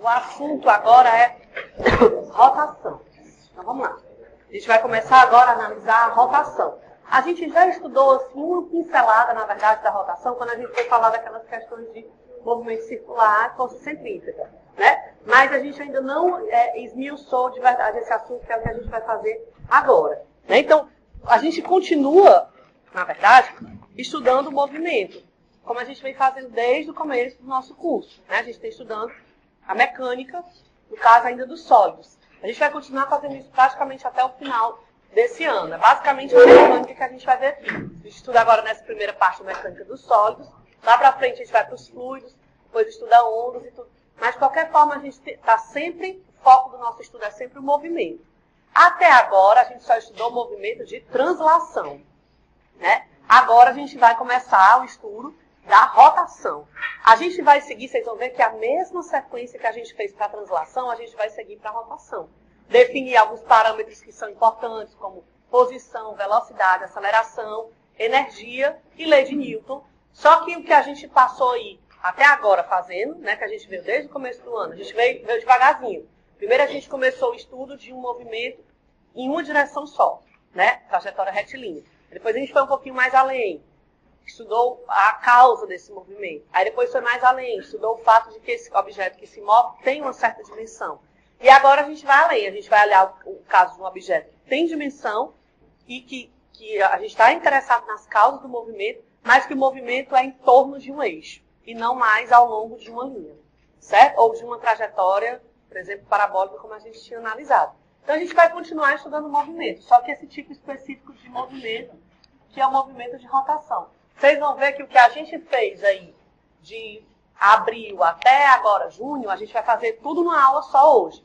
assunto agora é rotação. Então, vamos lá. A gente vai começar agora a analisar a rotação. A gente já estudou assim, uma pincelada, na verdade, da rotação, quando a gente foi falar daquelas questões de movimento circular e força centrípeta, né? Mas a gente ainda não esmiuçou de verdade esse assunto, que é o que a gente vai fazer agora, né? Então, a gente continua, na verdade, estudando o movimento, como a gente vem fazendo desde o começo do nosso curso, né? A gente está estudando a mecânica, no caso ainda dos sólidos. A gente vai continuar fazendo isso praticamente até o final desse ano. É basicamente a mecânica que a gente vai ver aqui. A gente estuda agora nessa primeira parte a mecânica dos sólidos. Lá pra frente a gente vai para os fluidos, depois estuda ondas e tudo. Mas de qualquer forma a gente está sempre, o foco do nosso estudo é sempre o movimento. Até agora a gente só estudou o movimento de translação, né? Agora a gente vai começar o estudo da rotação. A gente vai seguir, vocês vão ver que a mesma sequência que a gente fez para a translação, a gente vai seguir para a rotação. Definir alguns parâmetros que são importantes, como posição, velocidade, aceleração, energia e lei de Newton. Só que o que a gente passou aí até agora fazendo, né, que a gente veio desde o começo do ano, a gente veio devagarzinho. Primeiro a gente começou o estudo de um movimento em uma direção só, né, trajetória retilínea. Depois a gente foi um pouquinho mais além, estudou a causa desse movimento. Aí depois foi mais além, estudou o fato de que esse objeto que se move tem uma certa dimensão. E agora a gente vai além, a gente vai olhar o caso de um objeto que tem dimensão e que a gente está interessado nas causas do movimento, mas que o movimento é em torno de um eixo e não mais ao longo de uma linha, certo? Ou de uma trajetória, por exemplo, parabólica, como a gente tinha analisado. Então a gente vai continuar estudando o movimento, só que esse tipo específico de movimento, que é o movimento de rotação. Vocês vão ver que o que a gente fez aí de abril até agora, junho, a gente vai fazer tudo numa aula só hoje.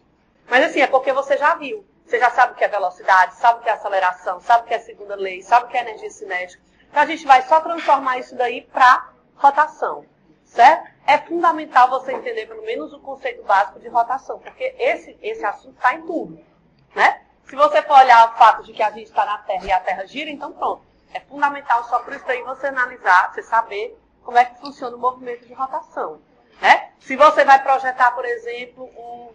Mas assim, é porque você já viu. Você já sabe o que é velocidade, sabe o que é aceleração, sabe o que é segunda lei, sabe o que é energia cinética. Então a gente vai só transformar isso daí para rotação, certo? É fundamental você entender pelo menos o conceito básico de rotação, porque esse assunto está em tudo, né? Se você for olhar o fato de que a gente está na Terra e a Terra gira, então pronto. É fundamental só por isso aí você analisar, você saber como é que funciona o movimento de rotação, né? Se você vai projetar, por exemplo, um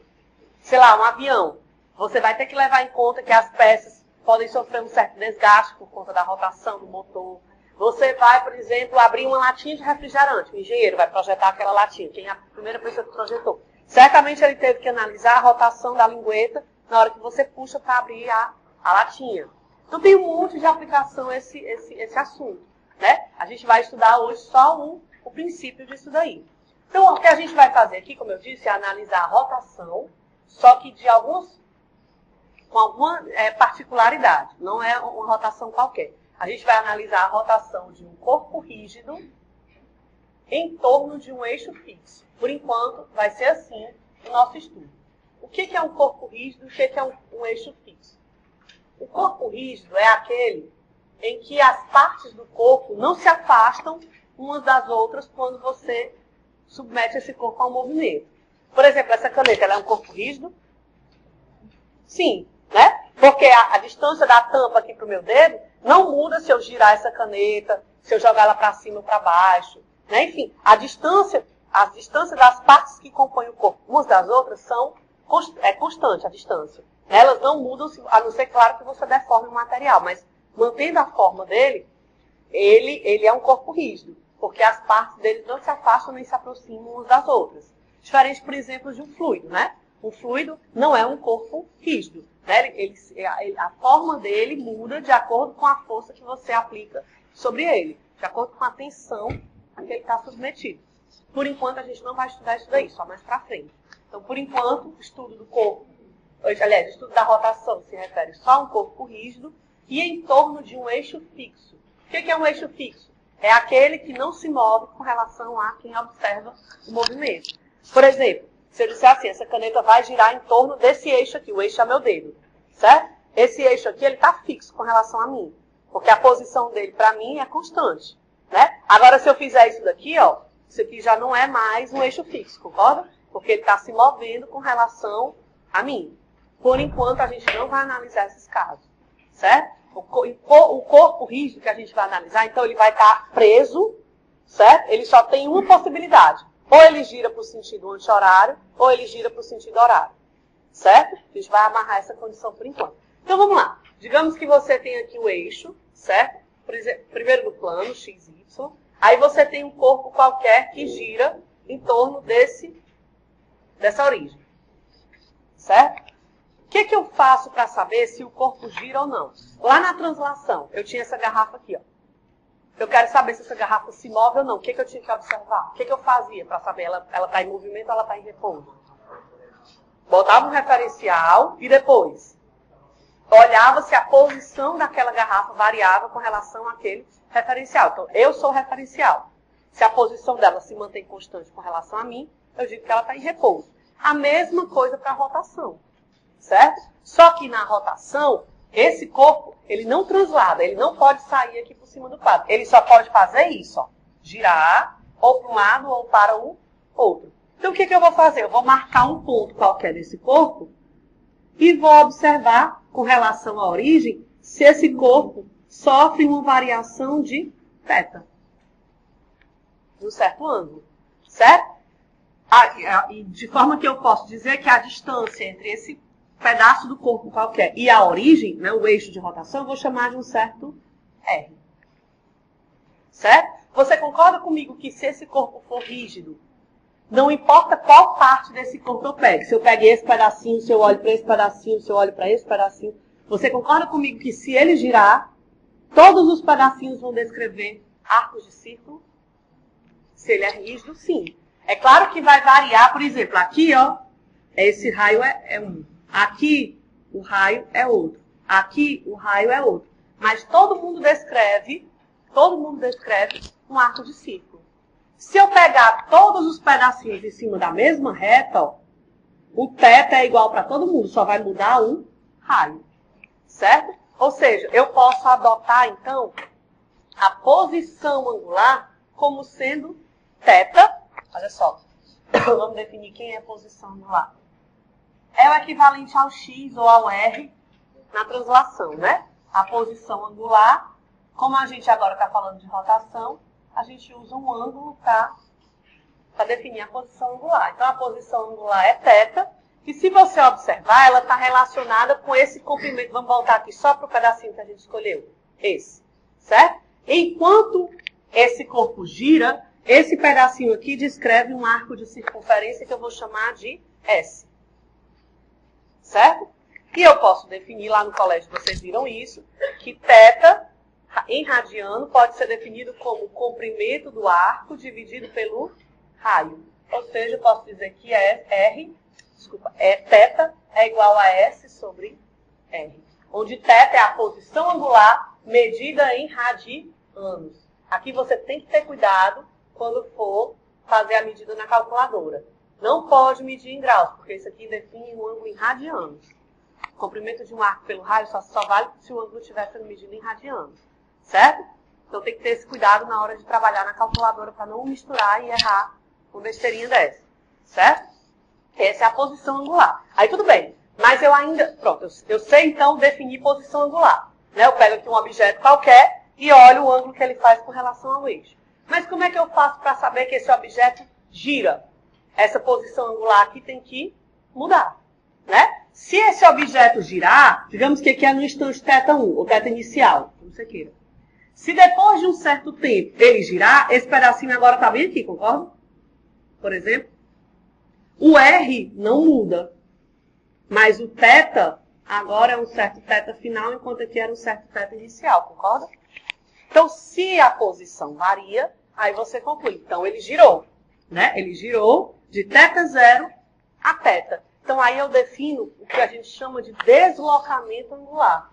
avião, você vai ter que levar em conta que as peças podem sofrer um certo desgaste por conta da rotação do motor. Você vai, por exemplo, abrir uma latinha de refrigerante. O engenheiro vai projetar aquela latinha. Quem é a primeira pessoa que projetou? Certamente ele teve que analisar a rotação da lingueta na hora que você puxa para abrir a latinha. Então tem um monte de aplicação esse assunto, né? A gente vai estudar hoje só o princípio disso daí. Então o que a gente vai fazer aqui, como eu disse, é analisar a rotação, só que com alguma particularidade. Não é uma rotação qualquer. A gente vai analisar a rotação de um corpo rígido em torno de um eixo fixo. Por enquanto, vai ser assim o nosso estudo. O que é um corpo rígido e o que é um eixo fixo? O corpo rígido é aquele em que as partes do corpo não se afastam umas das outras quando você submete esse corpo ao movimento. Por exemplo, essa caneta, ela é um corpo rígido? Sim, né? Porque a distância da tampa aqui para o meu dedo não muda se eu girar essa caneta, se eu jogar ela para cima ou para baixo, né? Enfim, as distâncias das partes que compõem o corpo umas das outras é constante a distância. Elas não mudam, a não ser, claro, que você deforme o material, mas mantendo a forma dele, ele é um corpo rígido, porque as partes dele não se afastam nem se aproximam umas das outras. Diferente, por exemplo, de um fluido, né? Um fluido não é um corpo rígido, né? A forma dele muda de acordo com a força que você aplica sobre ele, de acordo com a tensão a que ele está submetido. Por enquanto, a gente não vai estudar isso daí, só mais para frente. Então, por enquanto, o estudo do corpo, aliás, o estudo da rotação se refere só a um corpo rígido e em torno de um eixo fixo. O que é um eixo fixo? É aquele que não se move com relação a quem observa o movimento. Por exemplo, se eu disser assim, essa caneta vai girar em torno desse eixo aqui, o eixo é meu dedo, certo? Esse eixo aqui, ele está fixo com relação a mim, porque a posição dele, para mim, é constante, né? Agora, se eu fizer isso daqui, ó, isso aqui já não é mais um eixo fixo, concorda? Porque ele está se movendo com relação a mim. Por enquanto, a gente não vai analisar esses casos, certo? O corpo rígido que a gente vai analisar, então, ele vai estar preso, certo? Ele só tem uma possibilidade. Ou ele gira para o sentido anti-horário, ou ele gira para o sentido horário. Certo? A gente vai amarrar essa condição por enquanto. Então, vamos lá. Digamos que você tem aqui o eixo, certo? Primeiro do plano, x, y. Aí você tem um corpo qualquer que gira em torno dessa origem. Certo? O que eu faço para saber se o corpo gira ou não? Lá na translação, eu tinha essa garrafa aqui, ó. Eu quero saber se essa garrafa se move ou não. O que eu tinha que observar? O que eu fazia para saber ela está em movimento ou ela está em repouso? Botava um referencial e depois olhava se a posição daquela garrafa variava com relação àquele referencial. Então, eu sou o referencial. Se a posição dela se mantém constante com relação a mim, eu digo que ela está em repouso. A mesma coisa para a rotação, certo? Só que na rotação, esse corpo, ele não translada, ele não pode sair aqui por cima do quadro. Ele só pode fazer isso, ó, girar ou para um lado ou para o outro. Então, o que eu vou fazer? Eu vou marcar um ponto qualquer desse corpo e vou observar, com relação à origem, se esse corpo sofre uma variação de θ, de um certo ângulo, certo? De forma que eu posso dizer que a distância entre esse pedaço do corpo qualquer e a origem, né, o eixo de rotação, eu vou chamar de um certo R. Certo? Você concorda comigo que se esse corpo for rígido, não importa qual parte desse corpo eu pegue. Se eu peguei esse pedacinho, se eu olho para esse pedacinho, se eu olho para esse pedacinho. Você concorda comigo que se ele girar, todos os pedacinhos vão descrever arcos de círculo? Se ele é rígido, sim. É claro que vai variar, por exemplo, aqui, ó, esse raio é um. Aqui, o raio é outro. Aqui, o raio é outro. Mas todo mundo descreve um arco de círculo. Se eu pegar todos os pedacinhos em cima da mesma reta, ó, o θ é igual para todo mundo, só vai mudar um raio. Certo? Ou seja, eu posso adotar, então, a posição angular como sendo θ. Olha só, vamos definir quem é a posição angular. É o equivalente ao x ou ao r na translação, né? A posição angular, como a gente agora está falando de rotação, a gente usa um ângulo para definir a posição angular. Então, a posição angular é θ, e se você observar, ela está relacionada com esse comprimento. Vamos voltar aqui só para o pedacinho que a gente escolheu. Esse, certo? Enquanto esse corpo gira, esse pedacinho aqui descreve um arco de circunferência que eu vou chamar de S. Certo? E eu posso definir, lá no colégio vocês viram isso, que θ em radiano pode ser definido como o comprimento do arco dividido pelo raio. Ou seja, eu posso dizer que θ é igual a S sobre R. Onde θ é a posição angular medida em radianos. Aqui você tem que ter cuidado quando for fazer a medida na calculadora. Não pode medir em graus, porque isso aqui define um ângulo em radianos. O comprimento de um arco pelo raio só vale se o ângulo estiver sendo medido em radianos. Certo? Então tem que ter esse cuidado na hora de trabalhar na calculadora para não misturar e errar uma besteirinha dessa. Certo? Essa é a posição angular. Aí tudo bem. Mas eu ainda... Pronto, eu sei então definir posição angular. Né? Eu pego aqui um objeto qualquer e olho o ângulo que ele faz com relação ao eixo. Mas como é que eu faço para saber que esse objeto gira? Essa posição angular aqui tem que mudar. Né? Se esse objeto girar, digamos que aqui é no instante θ1, ou θ inicial, como você queira. Se depois de um certo tempo ele girar, esse pedacinho agora está bem aqui, concorda? Por exemplo. O R não muda. Mas o θ agora é um certo θ final, enquanto aqui era um certo θ inicial, concorda? Então, se a posição varia, aí você conclui. Então, ele girou. Né? Ele girou de θ0 a θ. Então, aí eu defino o que a gente chama de deslocamento angular.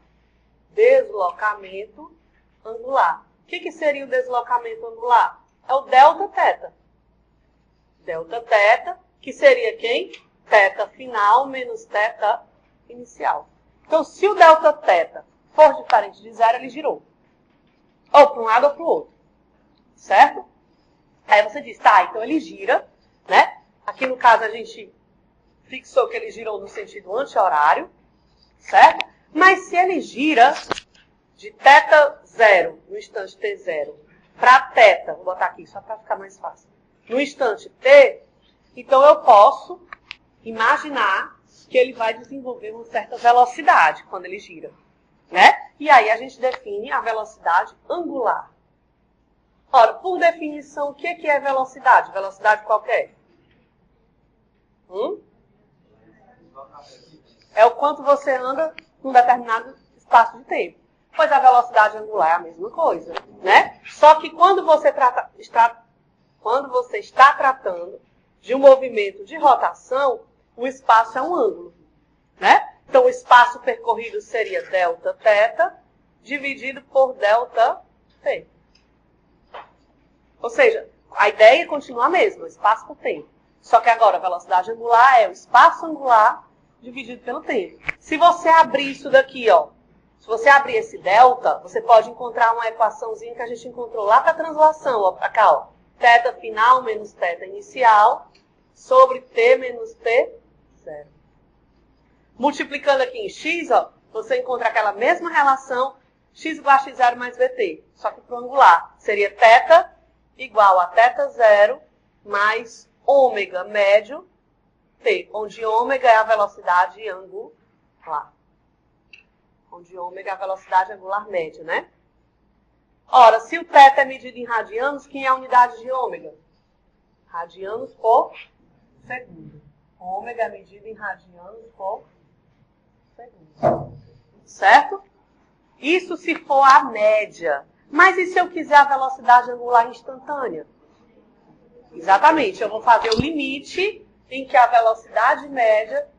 Deslocamento angular. O que seria o deslocamento angular? É o Δθ. Δθ, que seria quem? θ final menos θ inicial. Então, se o Δθ for diferente de zero, ele girou. Ou para um lado ou para o outro. Certo? Aí você diz, tá, então ele gira, né? Aqui no caso a gente fixou que ele girou no sentido anti-horário, certo? Mas se ele gira de θ0, no instante t0, para θ, vou botar aqui só para ficar mais fácil, no instante t, então eu posso imaginar que ele vai desenvolver uma certa velocidade quando ele gira, né? E aí a gente define a velocidade angular. Ora, por definição, o que é velocidade? Velocidade qualquer? É o quanto você anda num determinado espaço de tempo. Pois a velocidade angular é a mesma coisa, né? Só que quando você está tratando de um movimento de rotação, o espaço é um ângulo, né? Então, o espaço percorrido seria delta θ dividido por delta t. Ou seja, a ideia continua a mesma, espaço por tempo. Só que agora a velocidade angular é o espaço angular dividido pelo tempo. Se você abrir isso daqui, ó, se você abrir esse delta, você pode encontrar uma equaçãozinha que a gente encontrou lá para a translação, ó, para cá, ó. Θ final menos θ inicial sobre t menos t zero. Multiplicando aqui em x, ó, você encontra aquela mesma relação x igual a x0 mais vt, só que para o angular. Seria θ igual a θ zero mais ômega médio t, onde ômega é a velocidade angular. Onde ômega é a velocidade angular média, né? Ora, se o θ é medido em radianos, quem é a unidade de ômega? Radianos por segundo. Ômega é medido em radianos por segundo. Certo? Isso se for a média. Mas e se eu quiser a velocidade angular instantânea? Exatamente, eu vou fazer o limite em que a velocidade média,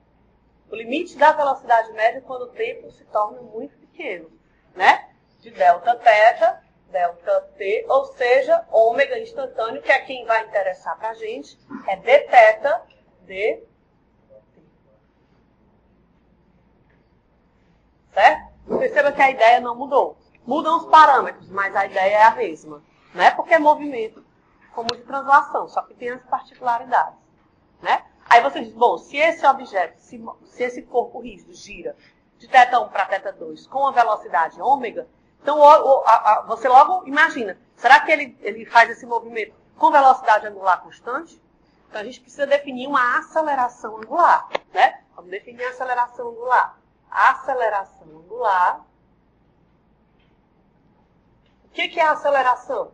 o limite da velocidade média quando o tempo se torna muito pequeno, né? De delta θ, delta t, ou seja, ômega instantâneo, que é quem vai interessar pra gente, é dθ, dt. Certo? Perceba que a ideia não mudou. Mudam os parâmetros, mas a ideia é a mesma. Não é porque é movimento como de translação, só que tem as particularidades. Né? Aí você diz, bom, se esse objeto, se esse corpo rígido gira de θ1 para θ2 com a velocidade ômega, então você logo imagina, será que ele faz esse movimento com velocidade angular constante? Então a gente precisa definir uma aceleração angular. Né? Vamos definir a aceleração angular. A aceleração angular. O que é a aceleração?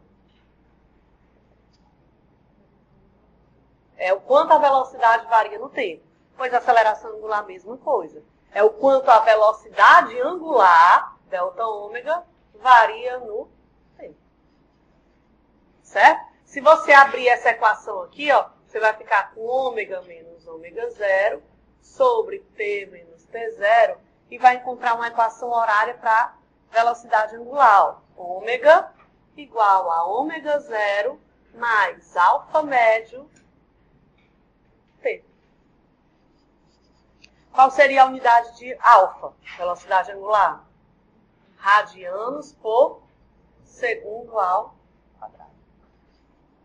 É o quanto a velocidade varia no tempo. Pois a aceleração angular é a mesma coisa. É o quanto a velocidade angular, delta ômega, varia no tempo. Certo? Se você abrir essa equação aqui, ó, você vai ficar com ômega menos ômega zero sobre t menos t zero e vai encontrar uma equação horária para velocidade angular. Ó. Ômega igual a ômega zero mais alfa médio t. Qual seria a unidade de alfa, velocidade angular? Radianos por segundo ao quadrado.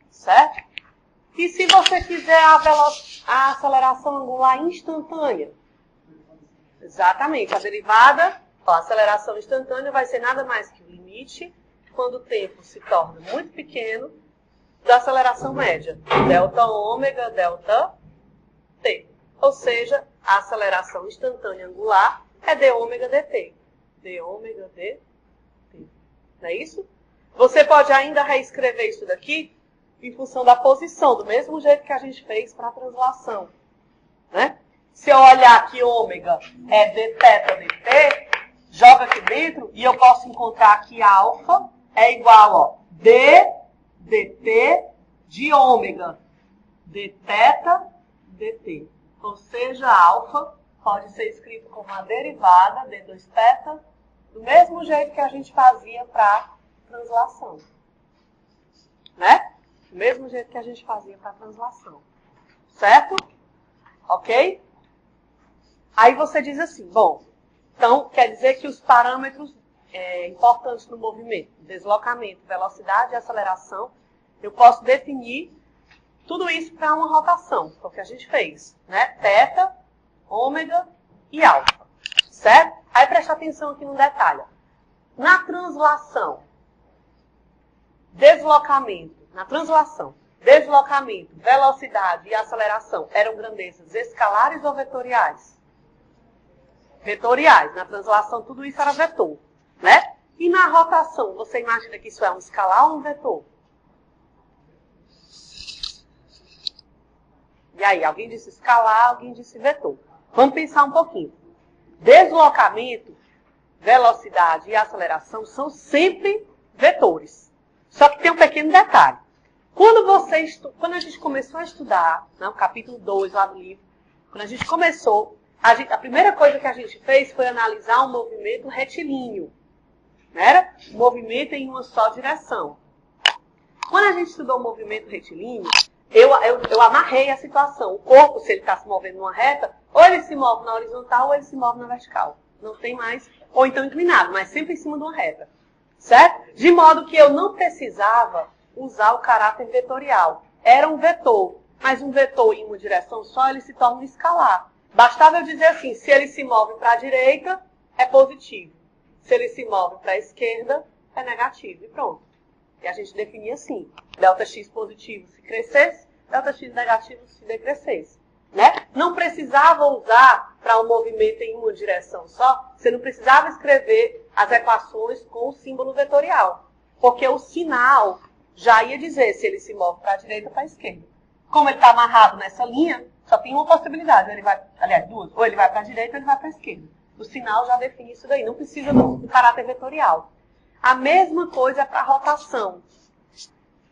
Certo? E se você quiser a aceleração angular instantânea? Exatamente. A derivada, a aceleração instantânea vai ser nada mais que o limite, quando o tempo se torna muito pequeno, da aceleração média. Delta ômega, delta t. Ou seja, a aceleração instantânea angular é d ômega dt. D ômega dt. Não é isso? Você pode ainda reescrever isso daqui em função da posição, do mesmo jeito que a gente fez para a translação. Né? Se eu olhar que ômega é dθ dt, joga aqui dentro e eu posso encontrar que alfa é igual a d dt de ômega dθ dt. Ou seja, alfa pode ser escrito como a derivada d2θ, do mesmo jeito que a gente fazia para a translação. Né? Do mesmo jeito que a gente fazia para a translação. Certo? Ok? Aí você diz assim, bom, então quer dizer que os parâmetros importantes no movimento, deslocamento, velocidade e aceleração, eu posso definir tudo isso para uma rotação, que é o que a gente fez, né? Θ, ômega e alfa, certo? Aí presta atenção aqui no detalhe. Na translação, deslocamento, na translação, deslocamento, velocidade e aceleração eram grandezas escalares ou vetoriais? Vetoriais. Na translação, tudo isso era vetor, né? E na rotação, você imagina que isso é um escalar ou um vetor? E aí, alguém disse escalar, alguém disse vetor. Vamos pensar um pouquinho. Deslocamento, velocidade e aceleração são sempre vetores. Só que tem um pequeno detalhe. Quando a gente começou a estudar, no capítulo 2 lá do livro, quando a gente começou, a primeira coisa que a gente fez foi analisar um movimento retilíneo. Não era? Um movimento em uma só direção. Quando a gente estudou o movimento retilíneo, eu amarrei a situação. O corpo, se ele está se movendo numa reta, ou ele se move na horizontal ou ele se move na vertical. Não tem mais, ou então inclinado, mas sempre em cima de uma reta. Certo? De modo que eu não precisava usar o caráter vetorial. Era um vetor, mas um vetor em uma direção só, ele se torna um escalar. Bastava eu dizer assim, se ele se move para a direita, é positivo. Se ele se move para a esquerda, é negativo. E pronto. E a gente definia assim. Δx positivo se crescesse, Δx negativo se decrescesse. Né? Não precisava usar para um movimento em uma direção só, você não precisava escrever as equações com o símbolo vetorial. Porque o sinal já ia dizer se ele se move para a direita ou para a esquerda. Como ele está amarrado nessa linha, só tem uma possibilidade. Ele vai, aliás, duas. Ou ele vai para a direita ou ele vai para a esquerda. O sinal já define isso daí. Não precisa do caráter vetorial. A mesma coisa é para a rotação.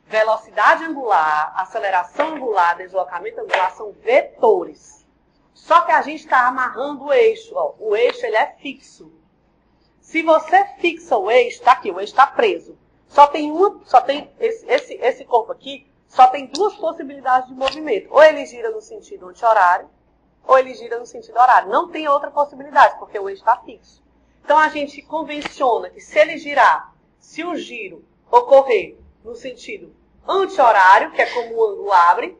Velocidade angular, aceleração angular, deslocamento angular são vetores. Só que a gente está amarrando o eixo. Ó. O eixo ele é fixo. Se você fixa o eixo, está aqui, o eixo está preso. Só tem esse corpo aqui, só tem duas possibilidades de movimento. Ou ele gira no sentido anti-horário, ou ele gira no sentido horário. Não tem outra possibilidade, porque o eixo está fixo. Então a gente convenciona que se ele girar, se o giro ocorrer no sentido anti-horário, que é como o ângulo abre,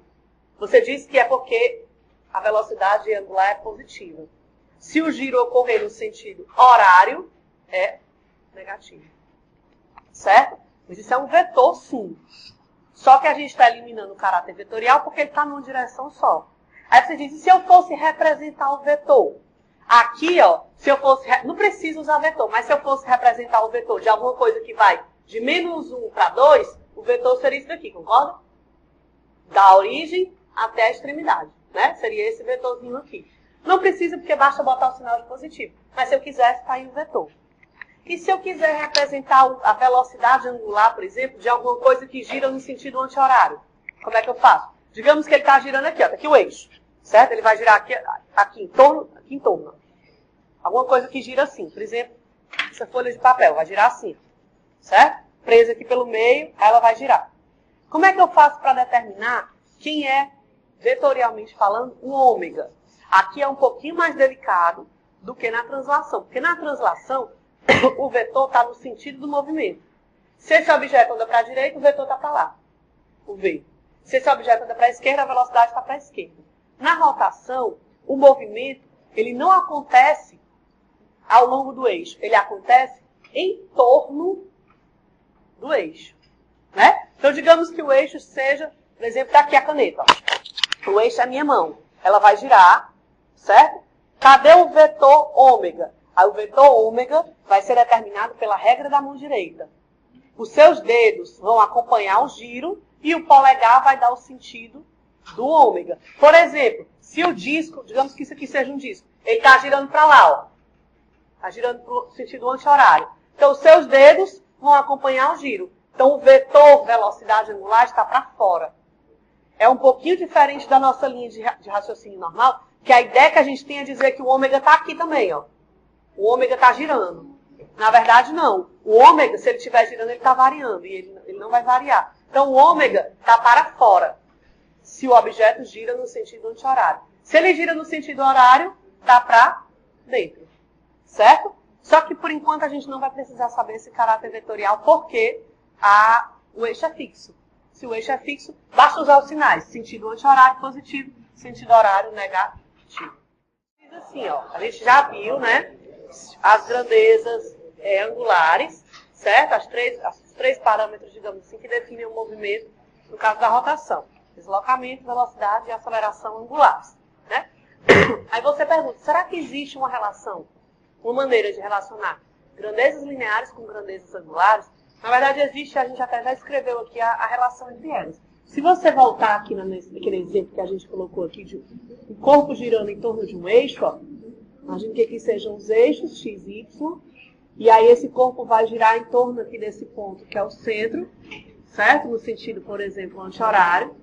você diz que é porque a velocidade angular é positiva. Se o giro ocorrer no sentido horário, é negativo. Certo? Mas isso é um vetor, sim. Só que a gente está eliminando o caráter vetorial porque ele está numa direção só. Aí você diz, e se eu fosse representar o vetor? Aqui, ó, se eu fosse... Não preciso usar vetor, mas se eu fosse representar o vetor de alguma coisa que vai de menos 1 para 2, o vetor seria isso daqui, concorda? Da origem até a extremidade, né? Seria esse vetorzinho aqui. Não precisa porque basta botar o sinal de positivo. Mas se eu quisesse, está aí o vetor. E se eu quiser representar a velocidade angular, por exemplo, de alguma coisa que gira no sentido anti-horário, como é que eu faço? Digamos que ele está girando aqui, ó, tá aqui o eixo, certo? Ele vai girar aqui em torno. Alguma coisa que gira assim, por exemplo, essa folha de papel vai girar assim, certo? Presa aqui pelo meio, ela vai girar. Como é que eu faço para determinar quem é, vetorialmente falando, o ômega? Aqui é um pouquinho mais delicado do que na translação, porque na translação o vetor está no sentido do movimento. Se esse objeto anda para a direita, o vetor está para lá, o V. Se esse objeto anda para a esquerda, a velocidade está para a esquerda. Na rotação, o movimento ele não acontece ao longo do eixo, ele acontece em torno do eixo. Né? Então, digamos que o eixo seja, por exemplo, daqui a caneta. Ó. O eixo é a minha mão. Ela vai girar, certo? Cadê o vetor ômega? Aí o vetor ômega vai ser determinado pela regra da mão direita. Os seus dedos vão acompanhar o giro e o polegar vai dar o sentido do ômega. Por exemplo, se o disco, digamos que isso aqui seja um disco, ele está girando para lá, ó. Está girando para o sentido anti-horário. Então, os seus dedos vão acompanhar o giro. Então, o vetor velocidade angular está para fora. É um pouquinho diferente da nossa linha de raciocínio normal, que a ideia que a gente tem é dizer que o ômega está aqui também, ó. O ômega está girando. Na verdade, não. O ômega, se ele estiver girando, ele está variando. E ele não vai variar. Então, o ômega está para fora. Se o objeto gira no sentido anti-horário. Se ele gira no sentido horário, está para dentro. Certo? Só que, por enquanto, a gente não vai precisar saber esse caráter vetorial, porque o eixo é fixo. Se o eixo é fixo, basta usar os sinais. Sentido anti-horário positivo, sentido horário negativo. Diz assim, ó, a gente já viu, né? As grandezas angulares, certo? Os três parâmetros, digamos assim, que definem o movimento no caso da rotação. Deslocamento, velocidade e aceleração angulares. Né? Aí você pergunta, será que existe uma relação, uma maneira de relacionar grandezas lineares com grandezas angulares? Na verdade existe, a gente até já escreveu aqui a relação entre elas. Se você voltar aqui naquele exemplo que a gente colocou aqui de um corpo girando em torno de um eixo, ó, imagina que aqui sejam os eixos x, y, e aí esse corpo vai girar em torno aqui desse ponto que é o centro, certo? No sentido, por exemplo, anti-horário.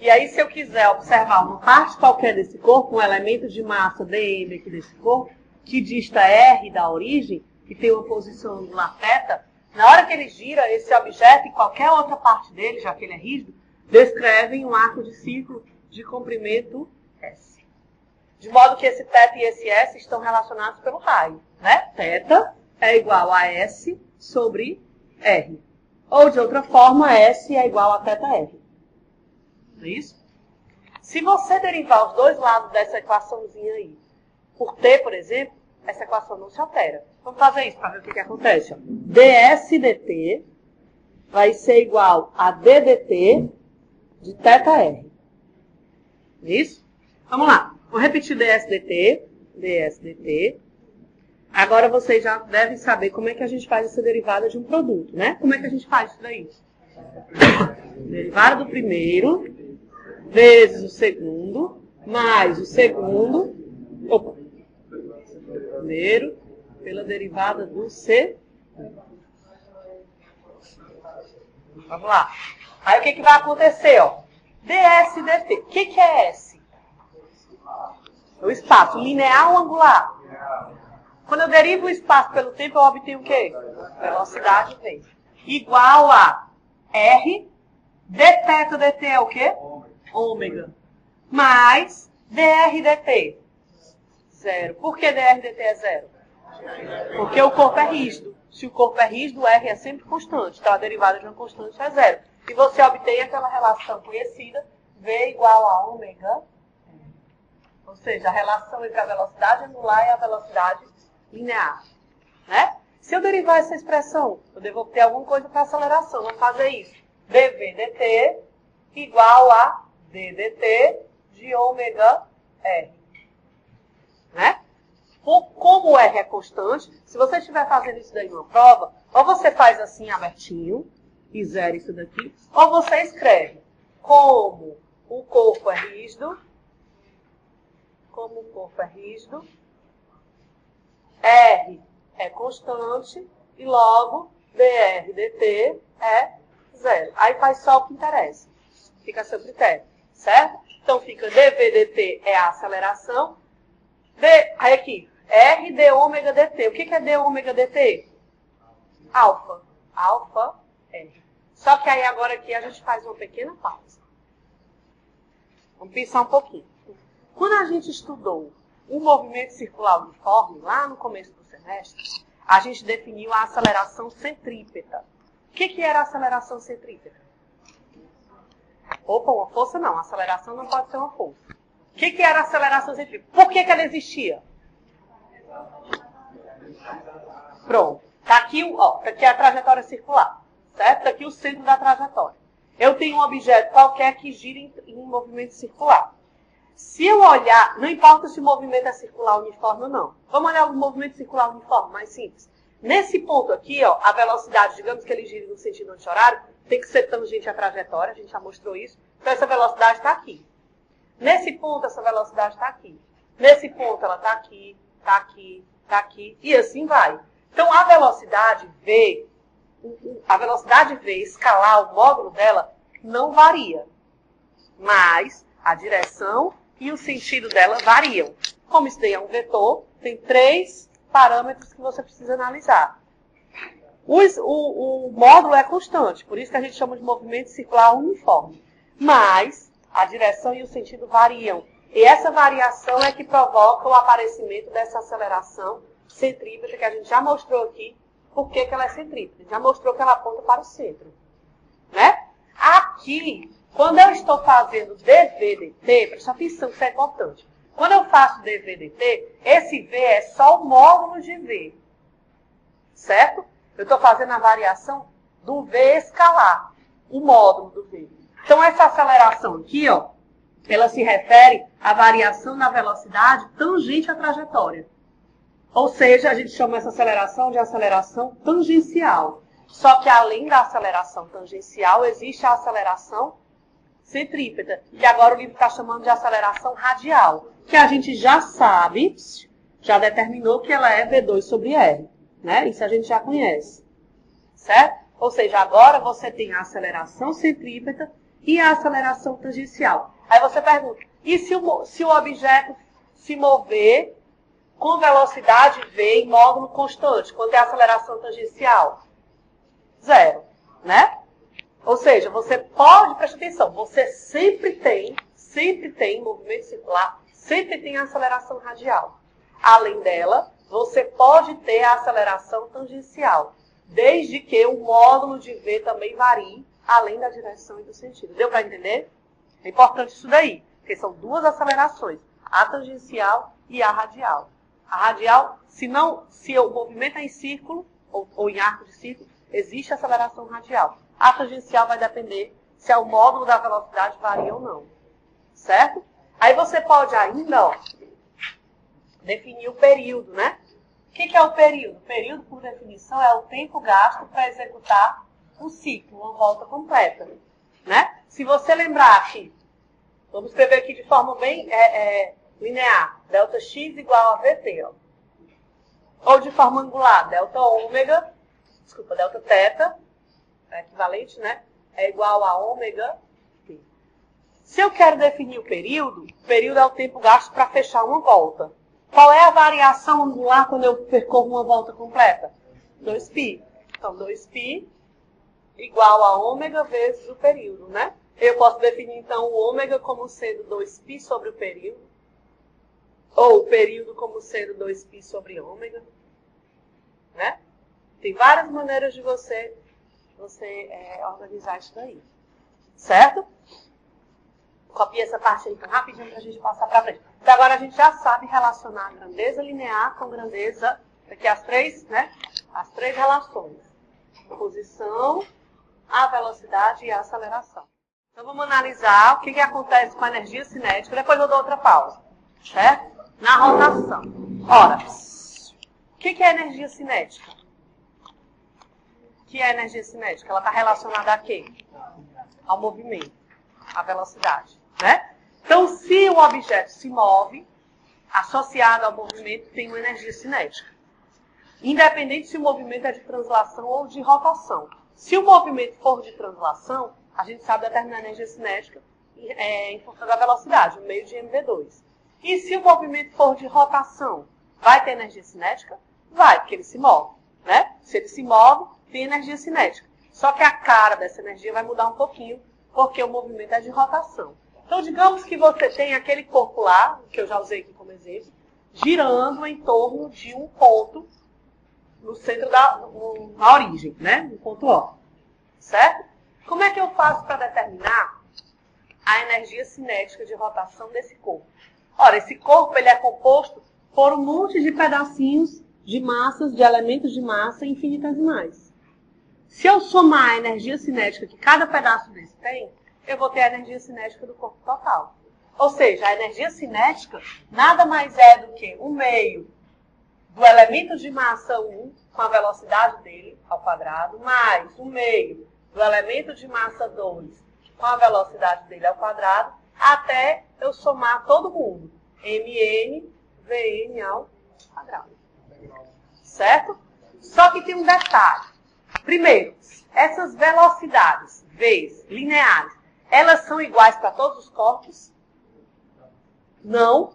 E aí se eu quiser observar uma parte qualquer desse corpo, um elemento de massa dm aqui desse corpo, que dista r da origem, que tem uma posição angular θ, na hora que ele gira, esse objeto e qualquer outra parte dele, já que ele é rígido, descrevem um arco de círculo de comprimento S. De modo que esse θ e esse S estão relacionados pelo raio. Né? Θ é igual a S sobre R. Ou, de outra forma, S é igual a θr. Não é isso? Se você derivar os dois lados dessa equaçãozinha aí, por t, por exemplo, essa equação não se altera. Vamos fazer isso para ver o que acontece. Ó. ds dt vai ser igual a ddt de θr. Isso? Vamos lá. Vou repetir ds dt. Agora vocês já devem saber como é que a gente faz essa derivada de um produto, né? Como é que a gente faz isso daí? Derivada do primeiro vezes o segundo mais o segundo. Opa! Primeiro pela derivada do C. Vamos lá. Aí o que vai acontecer? Ó? ds dt. O que é S? O espaço linear ou angular? Quando eu derivo o espaço pelo tempo, eu obtenho o quê? Velocidade vezes. Igual a R dθ dt é o quê? Ômega. Mais dr dt. Zero. Por que dr dt é zero? Porque o corpo é rígido. Se o corpo é rígido, R é sempre constante. Então, a derivada de uma constante é zero. E você obtém aquela relação conhecida, V igual a ômega. Ou seja, a relação entre a velocidade angular e a velocidade linear. Né? Se eu derivar essa expressão, eu devo obter alguma coisa para aceleração. Vamos fazer isso. dv dt igual a ddt de ômega R. Né? Como o R é constante, se você estiver fazendo isso daí numa prova, ou você faz assim abertinho, e zera isso daqui, ou você escreve como o corpo é rígido, R é constante, e logo dr dt é zero. Aí faz só o que interessa. Fica a seu critério, certo? Então fica dv dt é a aceleração, aí aqui, R d ômega dt. O que é d ômega dt? Alfa. Alfa R. Só que aí agora aqui a gente faz uma pequena pausa. Vamos pensar um pouquinho. Quando a gente estudou o movimento circular uniforme, lá no começo do semestre, a gente definiu a aceleração centrípeta. O que era a aceleração centrípeta? Opa, uma força não. A aceleração não pode ser uma força. O que era a aceleração centrípeta? Por que ela existia? Pronto. Está aqui, tá aqui a trajetória circular. Certo? Está aqui o centro da trajetória. Eu tenho um objeto qualquer que gira em movimento circular. Se eu olhar, não importa se o movimento é circular uniforme ou não. Vamos olhar o movimento circular uniforme, mais simples. Nesse ponto aqui, ó, a velocidade, digamos que ele gira no sentido anti-horário, tem que ser tangente à trajetória, a gente já mostrou isso. Então essa velocidade está aqui. Nesse ponto, essa velocidade está aqui. Nesse ponto, ela está aqui, está aqui, está aqui, e assim vai. Então a velocidade V escalar, o módulo dela, não varia. Mas a direção e o sentido dela variam. Como isso daí é um vetor, tem 3 parâmetros que você precisa analisar. O módulo é constante, por isso que a gente chama de movimento circular uniforme. Mas a direção e o sentido variam. E essa variação é que provoca o aparecimento dessa aceleração centrípeta, que a gente já mostrou aqui. Por que ela é centrípeta? Já mostrou que ela aponta para o centro. Né? Aqui, quando eu estou fazendo dv/dt, presta atenção que isso é importante. Quando eu faço dv/dt, esse v é só o módulo de v. Certo? Eu estou fazendo a variação do v escalar. o módulo do V. Então, essa aceleração aqui, ó, ela se refere à variação na velocidade tangente à trajetória. Ou seja, a gente chama essa aceleração de aceleração tangencial. Só que além da aceleração tangencial, existe a aceleração centrípeta. E agora o livro está chamando de aceleração radial, que a gente já sabe, já determinou que ela é V2 sobre R. Né? Isso a gente já conhece. Certo? Ou seja, agora você tem a aceleração centrípeta e a aceleração tangencial. Aí você pergunta, e se o objeto se mover com velocidade V em módulo constante? Quanto é a aceleração tangencial? 0, né? Ou seja, você pode, presta atenção, você sempre tem movimento circular, sempre tem a aceleração radial. Além dela, você pode ter a aceleração tangencial, desde que o módulo de V também varie, além da direção e do sentido. Deu para entender? É importante isso daí, porque são duas acelerações, a tangencial e a radial. A radial, se o movimento é em círculo, ou em arco de círculo, existe aceleração radial. A tangencial vai depender se o módulo da velocidade varia ou não. Certo? Aí você pode ainda, ó, definir o período, né? O que é o período? O período, por definição, é o tempo gasto para executar um ciclo, uma volta completa. Né? Se você lembrar aqui, vamos escrever aqui de forma bem linear, ΔX igual a VT. Ó. Ou de forma angular, Δθ, é equivalente, né? É igual a ômega t. Se eu quero definir o período é o tempo gasto para fechar uma volta. Qual é a variação angular quando eu percorro uma volta completa? 2π. Então, 2π igual a ômega vezes o período, né? Eu posso definir, então, o ômega como sendo 2π sobre o período, ou o período como sendo 2π sobre ômega, né? Tem várias maneiras de você organizar isso daí, certo? Copia essa parte aí então, rapidinho para a gente passar para frente. Então, agora a gente já sabe relacionar a grandeza linear com grandeza, aqui as três relações. Posição, a velocidade e a aceleração. Então, vamos analisar o que acontece com a energia cinética, depois eu dou outra pausa, certo? Na rotação. Ora, o que é energia cinética? O que é energia cinética? Ela está relacionada a quê? Ao movimento, à velocidade, né? Então, se o objeto se move, associado ao movimento, tem uma energia cinética. Independente se o movimento é de translação ou de rotação. Se o movimento for de translação, a gente sabe determinar a energia cinética em função da velocidade, no meio de mv2. E se o movimento for de rotação, vai ter energia cinética? Vai, porque ele se move, né? Se ele se move, tem energia cinética. Só que a cara dessa energia vai mudar um pouquinho, porque o movimento é de rotação. Então, digamos que você tem aquele corpo lá, que eu já usei aqui como exemplo, girando em torno de um ponto no centro na origem, né? No ponto O. Certo? Como é que eu faço para determinar a energia cinética de rotação desse corpo? Ora, esse corpo ele é composto por um monte de pedacinhos de massas, de elementos de massa infinitesimais. Se eu somar a energia cinética que cada pedaço desse tem, eu vou ter a energia cinética do corpo total. Ou seja, a energia cinética nada mais é do que um meio do elemento de massa 1, com a velocidade dele ao quadrado, mais um meio do elemento de massa 2, com a velocidade dele ao quadrado, até eu somar todo mundo. Mn, Vn ao quadrado. Certo? Só que tem um detalhe. Primeiro, essas velocidades, V's, lineares, elas são iguais para todos os corpos? Não.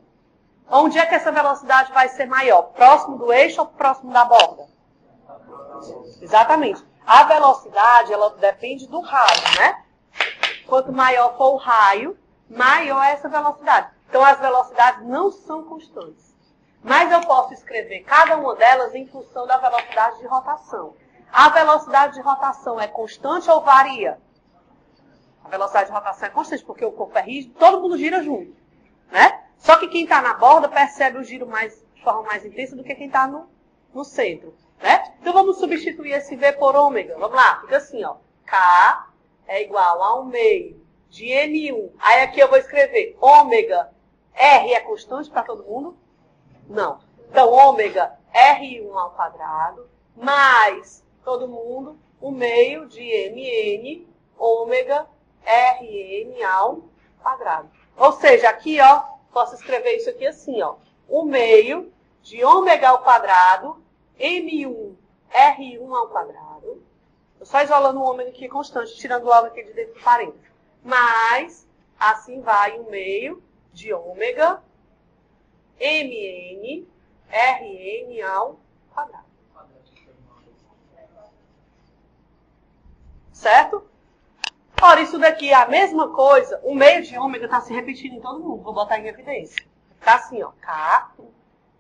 Onde é que essa velocidade vai ser maior? Próximo do eixo ou próximo da borda? Exatamente. A velocidade, ela depende do raio, né? Quanto maior for o raio, maior é essa velocidade. Então, as velocidades não são constantes. Mas eu posso escrever cada uma delas em função da velocidade de rotação. A velocidade de rotação é constante ou varia? A velocidade de rotação é constante, porque o corpo é rígido, todo mundo gira junto, né? Só que quem está na borda percebe o giro de forma mais intensa do que quem está no centro, né? Então, vamos substituir esse V por ômega. Vamos lá, fica assim, ó. K é igual a 1 meio de N1. Aí aqui eu vou escrever ômega. R é constante para todo mundo? Não. Então, ômega R1 ao quadrado, mais todo mundo, 1 meio de MN, ômega Rn ao quadrado. Ou seja, aqui, ó, posso escrever isso aqui assim, ó. 1 meio de ômega ao quadrado, M1 R1 ao quadrado. Estou só isolando o ômega aqui constante, tirando o ômega aqui de dentro do parênteses. Mas, assim vai 1 meio de ômega Mn Rn ao quadrado. Certo? Ora, isso daqui é a mesma coisa. O meio de ômega está se repetindo em todo mundo. Vou botar em evidência. Fica assim, ó. K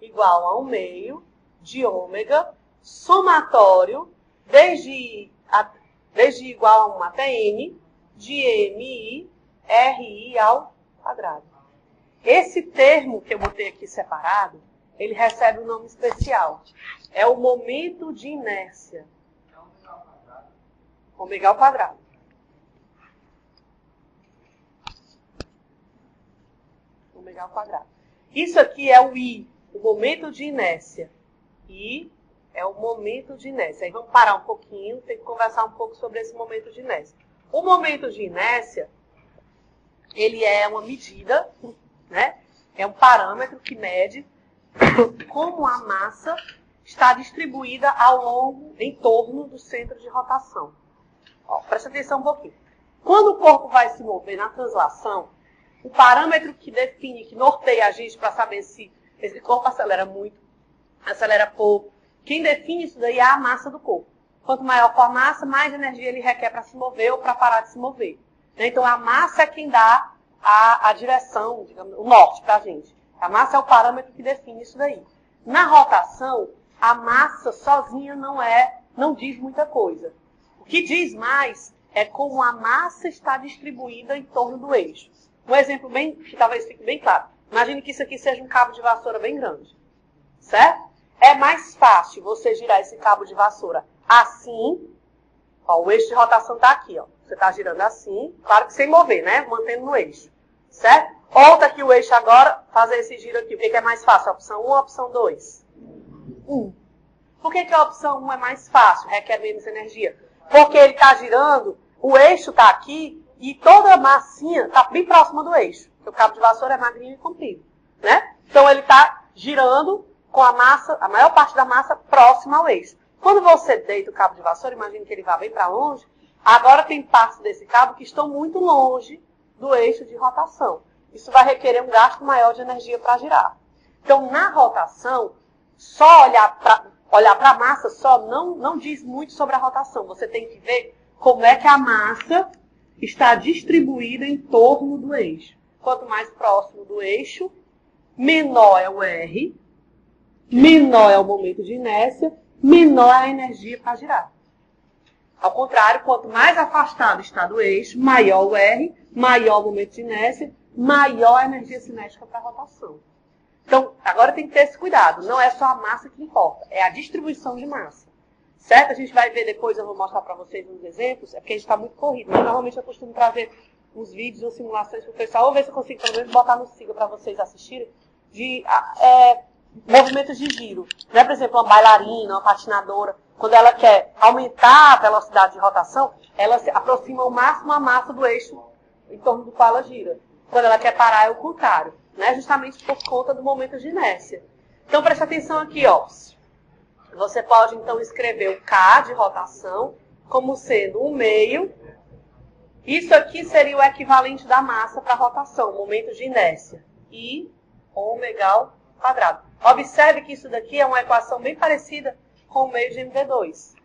igual a 1 meio de ômega somatório desde igual a 1 até N de MI RI ao quadrado. Esse termo que eu botei aqui separado, ele recebe um nome especial. É o momento de inércia. Ômega ao quadrado. Ômega ao quadrado. Isso aqui é o I, o momento de inércia. I é o momento de inércia. Aí vamos parar um pouquinho, tem que conversar um pouco sobre esse momento de inércia. O momento de inércia, ele é uma medida, né? É um parâmetro que mede como a massa está distribuída ao longo, em torno do centro de rotação. Ó, presta atenção um pouquinho. Quando o corpo vai se mover na translação, o parâmetro que define, que norteia a gente para saber se esse corpo acelera muito, acelera pouco, quem define isso daí é a massa do corpo. Quanto maior for a massa, mais energia ele requer para se mover ou para parar de se mover. Então, a massa é quem dá a direção, digamos, o norte para a gente. A massa é o parâmetro que define isso daí. Na rotação, a massa sozinha não diz muita coisa. O que diz mais é como a massa está distribuída em torno do eixo. Um exemplo que talvez fique bem claro. Imagine que isso aqui seja um cabo de vassoura bem grande. Certo? É mais fácil você girar esse cabo de vassoura assim. Ó, o eixo de rotação está aqui. Ó. Você está girando assim. Claro que sem mover, né? Mantendo no eixo. Certo? Volta aqui o eixo agora, fazer esse giro aqui. O que é mais fácil? A opção 1 ou a opção 2? 1. Por que a opção 1 é mais fácil? Requer menos energia. Porque ele está girando, o eixo está aqui e toda a massinha está bem próxima do eixo. Porque o cabo de vassoura é magrinho e comprido. Né? Então ele está girando com a massa, a maior parte da massa próxima ao eixo. Quando você deita o cabo de vassoura, imagine que ele vá bem para longe, agora tem partes desse cabo que estão muito longe do eixo de rotação. Isso vai requerer um gasto maior de energia para girar. Então, na rotação, só olhar para a massa só não diz muito sobre a rotação. Você tem que ver como é que a massa está distribuída em torno do eixo. Quanto mais próximo do eixo, menor é o R, menor é o momento de inércia, menor é a energia para girar. Ao contrário, quanto mais afastado está do eixo, maior o R, maior o momento de inércia, maior a energia cinética para a rotação. Então, agora tem que ter esse cuidado. Não é só a massa que importa, é a distribuição de massa. Certo? A gente vai ver depois, eu vou mostrar para vocês uns exemplos, é porque a gente está muito corrido, mas normalmente eu costumo trazer uns vídeos ou simulações para o pessoal. Vou ver se eu consigo pelo menos botar no Siga para vocês assistirem, de movimentos de giro. Né? Por exemplo, uma bailarina, uma patinadora, quando ela quer aumentar a velocidade de rotação, ela se aproxima ao máximo a massa do eixo em torno do qual ela gira. Quando ela quer parar, é o contrário. Né? Justamente por conta do momento de inércia. Então, presta atenção aqui, ó. Você pode, então, escrever o K de rotação como sendo 1 meio. Isso aqui seria o equivalente da massa para a rotação, o momento de inércia. I ômega ao quadrado. Observe que isso daqui é uma equação bem parecida com o meio de MV2.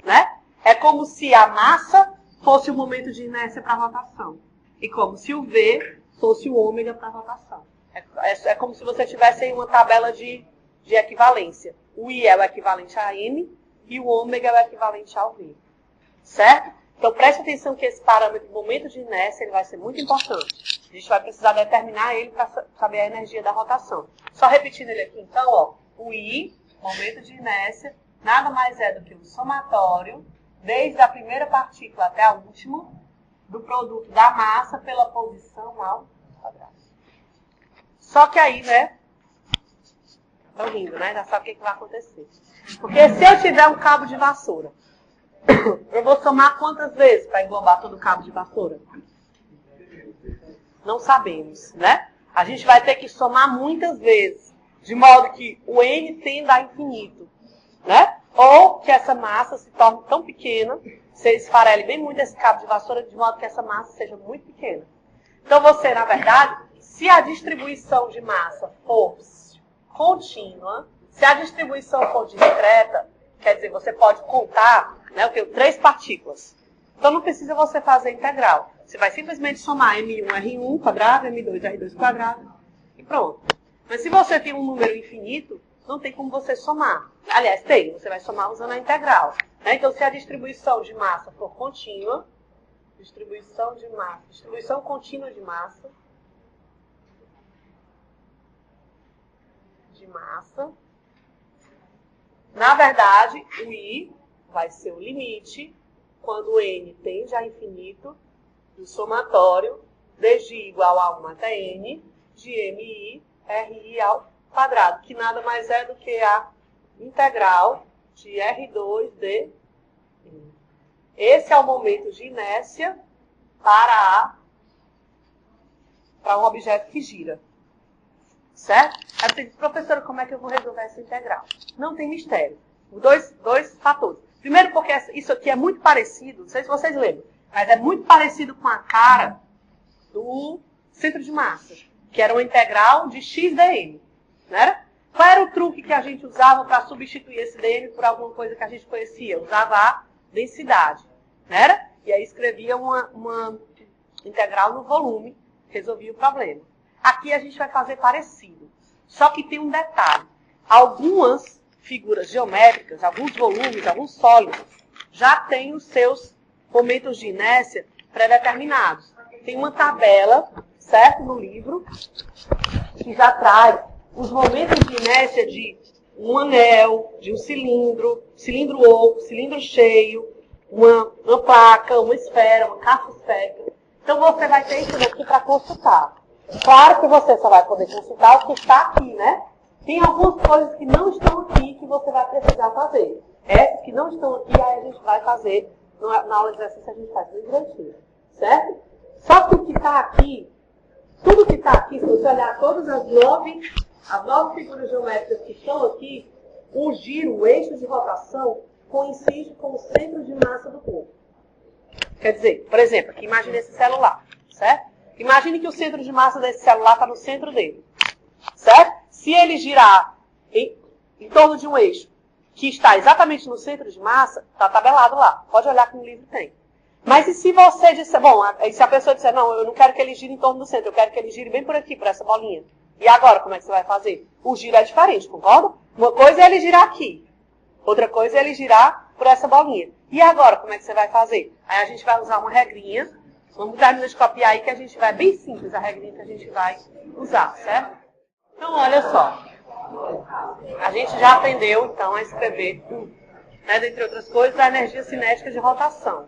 Né? É como se a massa fosse o momento de inércia para a rotação. E como se o V fosse o ômega para a rotação. É como se você tivesse aí uma tabela de equivalência. O I é o equivalente a M e o ômega é o equivalente ao V. Certo? Então, preste atenção que esse parâmetro, momento de inércia, ele vai ser muito importante. A gente vai precisar determinar ele para saber a energia da rotação. Só repetindo ele aqui, então, ó, o I, momento de inércia, nada mais é do que o somatório, desde a primeira partícula até a última, do produto da massa pela posição ao quadrado. Só que aí, né? Estão rindo, né? Já sabe o que vai acontecer. Porque se eu tiver um cabo de vassoura, eu vou somar quantas vezes para englobar todo o cabo de vassoura? Não sabemos, né? A gente vai ter que somar muitas vezes, de modo que o N tenda a infinito, né? Ou que essa massa se torne tão pequena, você esfarele bem muito esse cabo de vassoura, de modo que essa massa seja muito pequena. Então você, na verdade, se a distribuição de massa for contínua, se a distribuição for discreta, quer dizer, você pode contar, né, eu tenho 3 partículas. Então não precisa você fazer integral. Você vai simplesmente somar M1, R1 quadrado, M2, R2 quadrado e pronto. Mas se você tem um número infinito, não tem como você somar. Aliás, tem, você vai somar usando a integral. Né? Então se a distribuição de massa for contínua, distribuição contínua de massa, na verdade, o I vai ser o limite quando o N tende a infinito do somatório desde I igual a 1 até N de MI RI ao quadrado, que nada mais é do que a integral de R2 de N. Esse é o momento de inércia para um objeto que gira. Certo? Aí você diz, professora, como é que eu vou resolver essa integral? Não tem mistério. Dois fatores. Primeiro porque isso aqui é muito parecido, não sei se vocês lembram, mas é muito parecido com a cara do centro de massa, que era uma integral de x dm. Não era? Qual era o truque que a gente usava para substituir esse dm por alguma coisa que a gente conhecia? Usava a densidade. Não era? E aí escrevia uma integral no volume, resolvia o problema. Aqui a gente vai fazer parecido. Só que tem um detalhe. Algumas figuras geométricas, alguns volumes, alguns sólidos, já têm os seus momentos de inércia pré-determinados. Tem uma tabela, certo, no livro, que já traz os momentos de inércia de um anel, de um cilindro oco, cilindro cheio, uma placa, uma esfera, uma caixa esférica. Então você vai ter isso daqui para consultar. Claro que você só vai poder consultar o que está aqui, né? Tem algumas coisas que não estão aqui que você vai precisar fazer. Essas que não estão aqui, aí a gente vai fazer, na aula de exercício a gente faz bem direitinho, certo? Só que o que está aqui, tudo que está aqui, se você olhar todas as nove figuras geométricas que estão aqui, o giro, o eixo de rotação, coincide com o centro de massa do corpo. Quer dizer, por exemplo, aqui imagine esse celular, certo? Imagine que o centro de massa desse celular está no centro dele, certo? Se ele girar em torno de um eixo que está exatamente no centro de massa, está tabelado lá. Pode olhar que no livro tem. Mas e se você disser, bom, se a pessoa disser, não, eu não quero que ele gire em torno do centro, eu quero que ele gire bem por aqui, por essa bolinha. E agora, como é que você vai fazer? O giro é diferente, concorda? Uma coisa é ele girar aqui, outra coisa é ele girar por essa bolinha. E agora, como é que você vai fazer? Aí a gente vai usar uma regrinha. Vamos terminar de copiar aí que a gente vai, bem simples a regrinha que a gente vai usar, certo? Então, olha só. A gente já aprendeu, então, a escrever, né, dentre outras coisas, a energia cinética de rotação.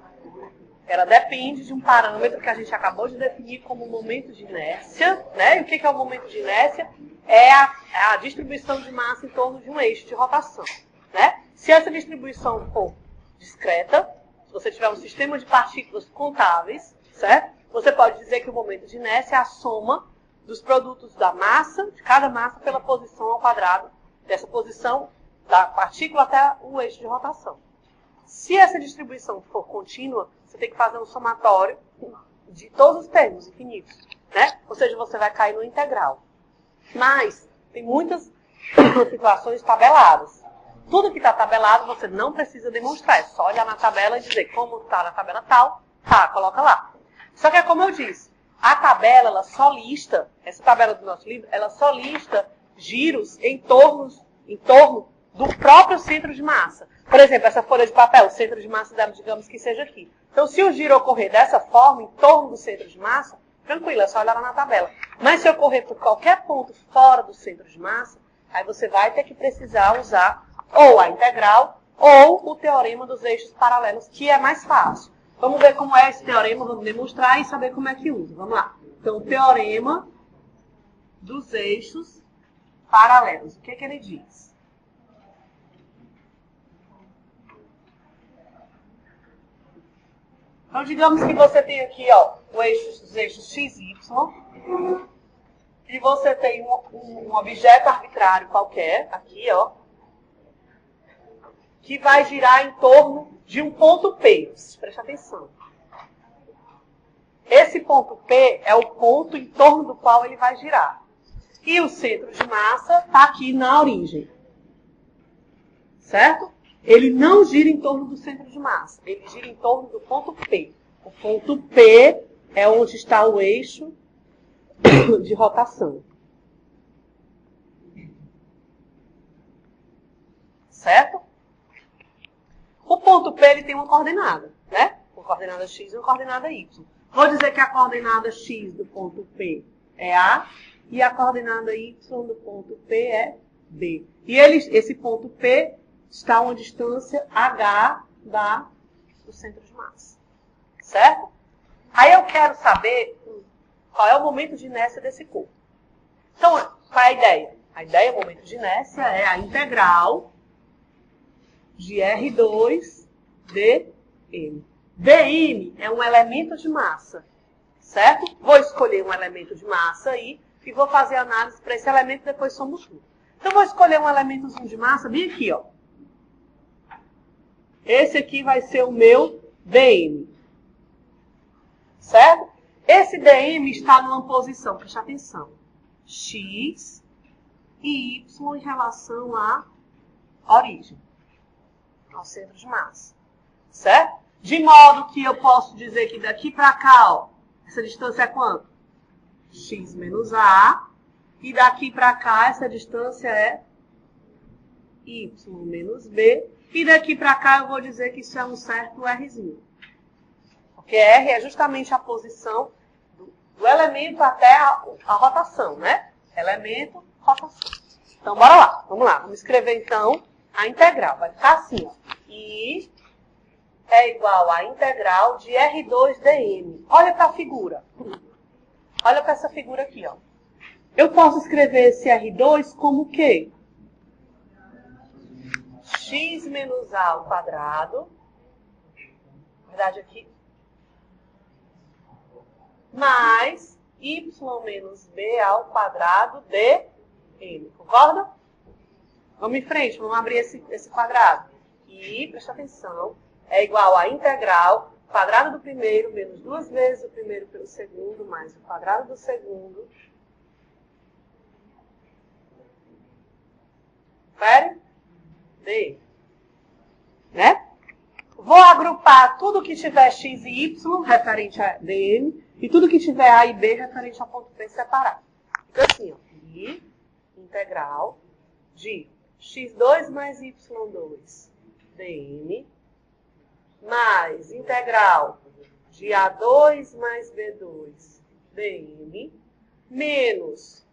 Ela depende de um parâmetro que a gente acabou de definir como momento de inércia, né? E o que é o momento de inércia? É a distribuição de massa em torno de um eixo de rotação, né? Se essa distribuição for discreta, se você tiver um sistema de partículas contáveis, certo? Você pode dizer que o momento de inércia é a soma dos produtos da massa, de cada massa, pela posição ao quadrado, dessa posição da partícula até o eixo de rotação. Se essa distribuição for contínua, você tem que fazer um somatório de todos os termos infinitos, né? Ou seja, você vai cair no integral. Mas tem muitas situações tabeladas. Tudo que está tabelado você não precisa demonstrar, é só olhar na tabela e dizer como está na tabela tal, tá, coloca lá. Só que é como eu disse, a tabela, ela só lista, essa tabela do nosso livro, ela só lista giros em torno do próprio centro de massa. Por exemplo, essa folha de papel, o centro de massa dela, digamos que seja aqui. Então, se o giro ocorrer dessa forma, em torno do centro de massa, tranquilo, é só olhar lá na tabela. Mas se ocorrer por qualquer ponto fora do centro de massa, aí você vai ter que precisar usar ou a integral ou o teorema dos eixos paralelos, que é mais fácil. Vamos ver como é esse teorema, vamos demonstrar e saber como é que usa. Vamos lá. Então, o teorema dos eixos paralelos. O que ele diz? Então, digamos que você tem aqui, ó, os eixos x, y, e você tem um objeto arbitrário qualquer, aqui, ó, que vai girar em torno de um ponto P. Preste atenção. Esse ponto P é o ponto em torno do qual ele vai girar. E o centro de massa está aqui na origem. Certo? Ele não gira em torno do centro de massa. Ele gira em torno do ponto P. O ponto P é onde está o eixo de rotação. Certo? O ponto P ele tem uma coordenada, né? Uma coordenada x e uma coordenada y. Vou dizer que a coordenada x do ponto P é A e a coordenada y do ponto P é B. E esse ponto P está a uma distância h do centro de massa. Certo? Aí eu quero saber qual é o momento de inércia desse corpo. Então, qual é a ideia? A ideia, o momento de inércia, é a integral de R2 dm. dm é um elemento de massa, certo? Vou escolher um elemento de massa aí e vou fazer análise para esse elemento e depois somos tudo. Então, vou escolher um elementozinho de massa bem aqui, ó. Esse aqui vai ser o meu dm. Certo? Esse dm está numa posição, preste atenção, x e y em relação à origem, ao centro de massa. Certo? De modo que eu posso dizer que daqui para cá, ó, essa distância é quanto? X menos A. E daqui para cá, essa distância é Y menos B. E daqui para cá, eu vou dizer que isso é um certo Rzinho. Porque R é justamente a posição do elemento até a rotação, né? Elemento, rotação. Então, bora lá. Vamos lá. Vamos escrever, então, a integral. Vai ficar assim, ó. I é igual à integral de R2 dm. Olha para a figura. Olha para essa figura aqui, ó. Eu posso escrever esse R2 como o quê? X menos A ao quadrado. Na verdade, aqui. Mais Y menos B ao quadrado dm. Concorda? Vamos em frente. Vamos abrir esse quadrado. E, presta atenção, é igual a integral quadrado do primeiro menos 2 vezes o primeiro pelo segundo mais o quadrado do segundo. Confere? D. Né? Vou agrupar tudo que tiver x e y referente a dm e tudo que tiver a e b referente ao ponto P separado. Fica assim, ó. I integral de x2 mais y2 dm mais integral de A2 mais B2 dm menos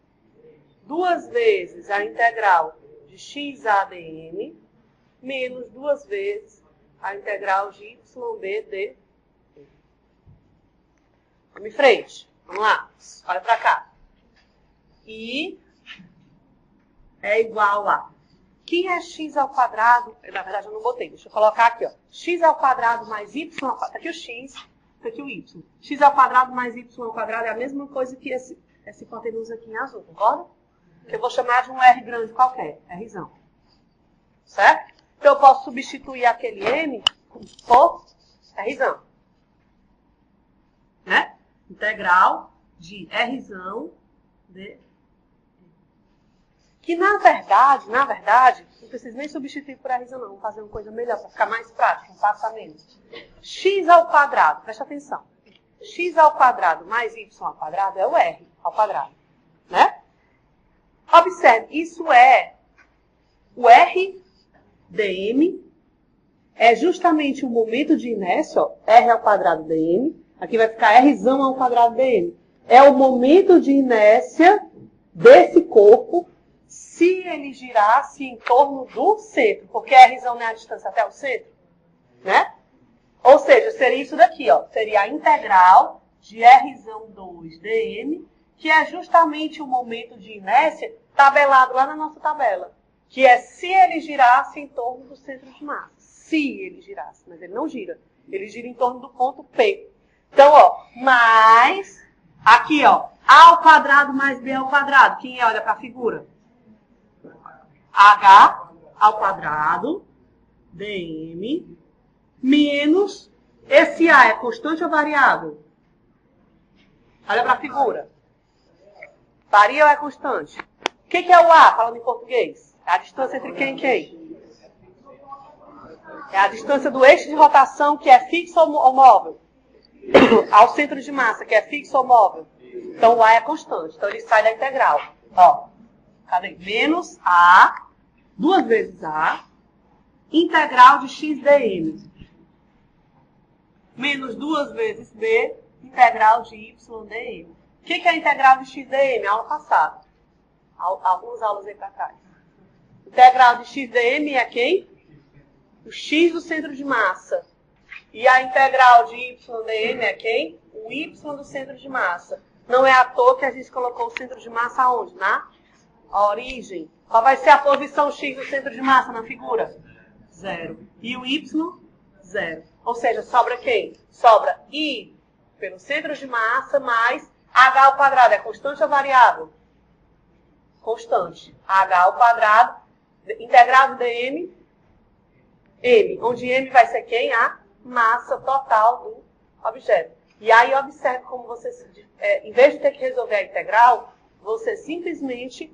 2 vezes a integral de x a dm menos 2 vezes a integral de yb dm. Vamos em frente. Vamos lá. Olha para cá. I é igual a... Que é x ao quadrado? Na verdade, eu não botei. Deixa eu colocar aqui, ó. X ao quadrado mais y ao quadrado. Tá aqui o x, tá aqui o y. X ao quadrado mais y ao quadrado é a mesma coisa que essa hipotenusa aqui em azul, concorda? Que eu vou chamar de um R grande qualquer. Rzão. Certo? Então, eu posso substituir aquele M por Rzão. Né? Integral de Rzão de... Que, na verdade, não precisa nem substituir por Rzão, não. Vamos fazer uma coisa melhor, para ficar mais prático, um passo a menos. X ao quadrado, presta atenção. X ao quadrado mais Y ao quadrado é o R ao quadrado. Né? Observe, isso é o R dm, é justamente o momento de inércia, ó, R ao quadrado dm. Aqui vai ficar Rzão ao quadrado dm. É o momento de inércia desse corpo se ele girasse em torno do centro, porque Rzão não é a distância até o centro, né? Ou seja, seria isso daqui, ó. Seria a integral de R2 dm, que é justamente o momento de inércia tabelado lá na nossa tabela. Que é se ele girasse em torno do centro de massa. Se ele girasse, mas ele não gira. Ele gira em torno do ponto P. Então, ó, mais, aqui, ó, A ao quadrado mais B ao quadrado. Quem olha para a figura? H ao quadrado, dm, menos, esse A é constante ou variável? Olha para a figura. Varia ou é constante? O que é o A, falando em português? É a distância entre quem e quem? É a distância do eixo de rotação, que é fixo ou móvel? Ao centro de massa, que é fixo ou móvel? Então, o A é constante. Então, ele sai da integral. Ó, cadê? Menos A, 2 vezes A, integral de x dm. Menos 2 vezes B, integral de y dm. O que é a integral de x dm? Aula passada. Algumas aulas aí para trás. Integral de x dm é quem? O x do centro de massa. E a integral de y dm é quem? O y do centro de massa. Não é à toa que a gente colocou o centro de massa aonde? Na origem. Qual vai ser a posição x do centro de massa na figura? 0. E o y? 0. Ou seja, sobra quem? Sobra i pelo centro de massa mais h ao quadrado. É constante ou variável? Constante. h ao quadrado, integral de dm, m. Onde m vai ser quem? A massa total do objeto. E aí observe como você, em vez de ter que resolver a integral, você simplesmente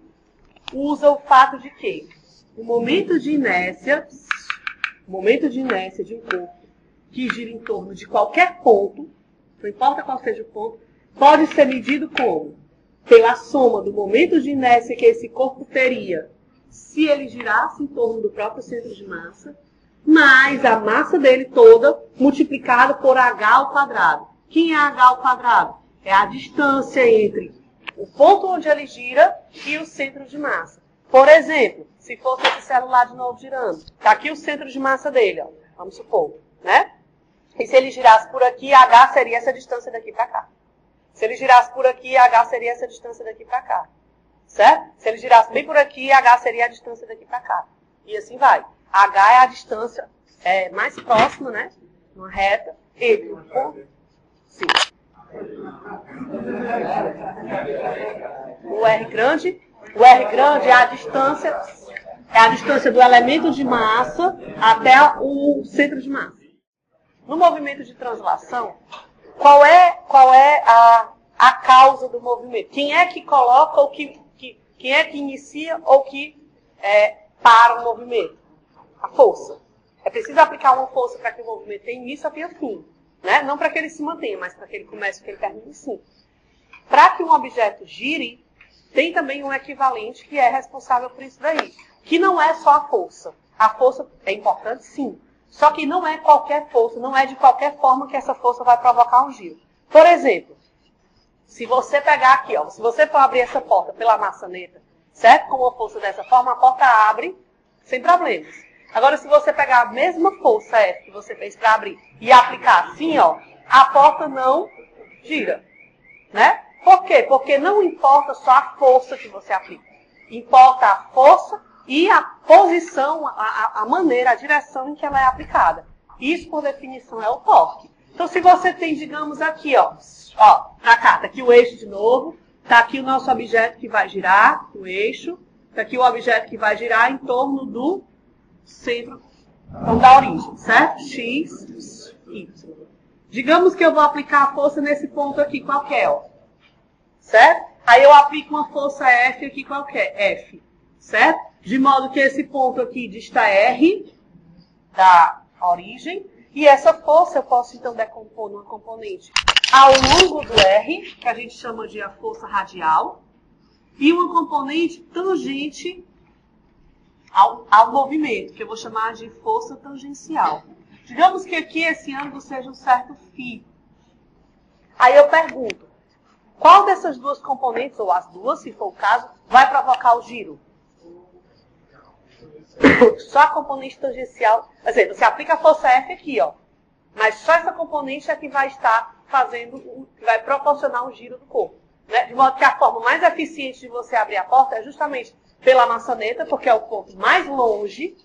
usa o fato de que o momento de inércia de um corpo que gira em torno de qualquer ponto, não importa qual seja o ponto, pode ser medido como? Pela soma do momento de inércia que esse corpo teria se ele girasse em torno do próprio centro de massa, mais a massa dele toda multiplicada por h ao quadrado. Quem é h ao quadrado? É a distância entre o ponto onde ele gira e o centro de massa. Por exemplo, se fosse esse celular de novo girando, está aqui o centro de massa dele, ó, vamos supor, né? E se ele girasse por aqui, h seria essa distância daqui para cá. Se ele girasse por aqui, h seria essa distância daqui para cá. Certo? Se ele girasse bem por aqui, h seria a distância daqui para cá. E assim vai. H é a distância mais próxima, né? Uma reta entre o ponto. Sim. O R grande é a distância do elemento de massa até o centro de massa. No movimento de translação, qual é a causa do movimento? Quem é que coloca ou quem é que inicia ou que para o movimento? A força. É preciso aplicar uma força para que o movimento tenha início e tenha fim. Né? Não para que ele se mantenha, mas para que ele comece e que ele termine sim. Para que um objeto gire, tem também um equivalente que é responsável por isso daí. Que não é só a força. A força é importante sim. Só que não é qualquer força, não é de qualquer forma que essa força vai provocar um giro. Por exemplo, se você pegar aqui, ó, se você for abrir essa porta pela maçaneta, certo? Com uma força dessa forma, a porta abre sem problemas. Agora, se você pegar a mesma força F que você fez para abrir e aplicar assim, ó, a porta não gira, né? Por quê? Porque não importa só a força que você aplica. Importa a força e a posição, a maneira, a direção em que ela é aplicada. Isso, por definição, é o torque. Então, se você tem, digamos, aqui, ó, pra cá, tá aqui o eixo de novo, tá aqui o nosso objeto que vai girar, o eixo, tá aqui o objeto que vai girar em torno do centro da origem, certo? X, Y. Digamos que eu vou aplicar a força nesse ponto aqui qualquer, ó. Certo? Aí eu aplico uma força F aqui qualquer, F. Certo? De modo que esse ponto aqui dista R da origem. E essa força eu posso então decompor numa componente ao longo do R, que a gente chama de a força radial. E uma componente tangente ao movimento, que eu vou chamar de força tangencial. Digamos que aqui esse ângulo seja um certo φ. Aí eu pergunto, qual dessas duas componentes, ou as duas, se for o caso, vai provocar o giro? Só a componente tangencial. Quer dizer, você aplica a força F aqui, ó. Mas só essa componente é que vai estar que vai proporcionar o giro do corpo. Né? De modo que a forma mais eficiente de você abrir a porta é justamente pela maçaneta, porque é o ponto mais longe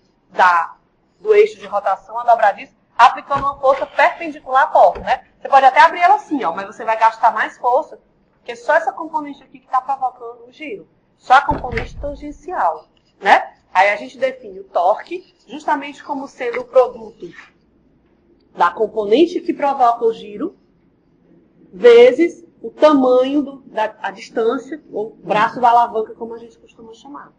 do eixo de rotação, a dobradiça, aplicando uma força perpendicular à porta. Né? Você pode até abrir ela assim, ó, mas você vai gastar mais força, porque só essa componente aqui que está provocando o giro. Só a componente tangencial. Né? Aí a gente define o torque justamente como sendo o produto da componente que provoca o giro, vezes o tamanho a distância, ou braço da alavanca, como a gente costuma chamar.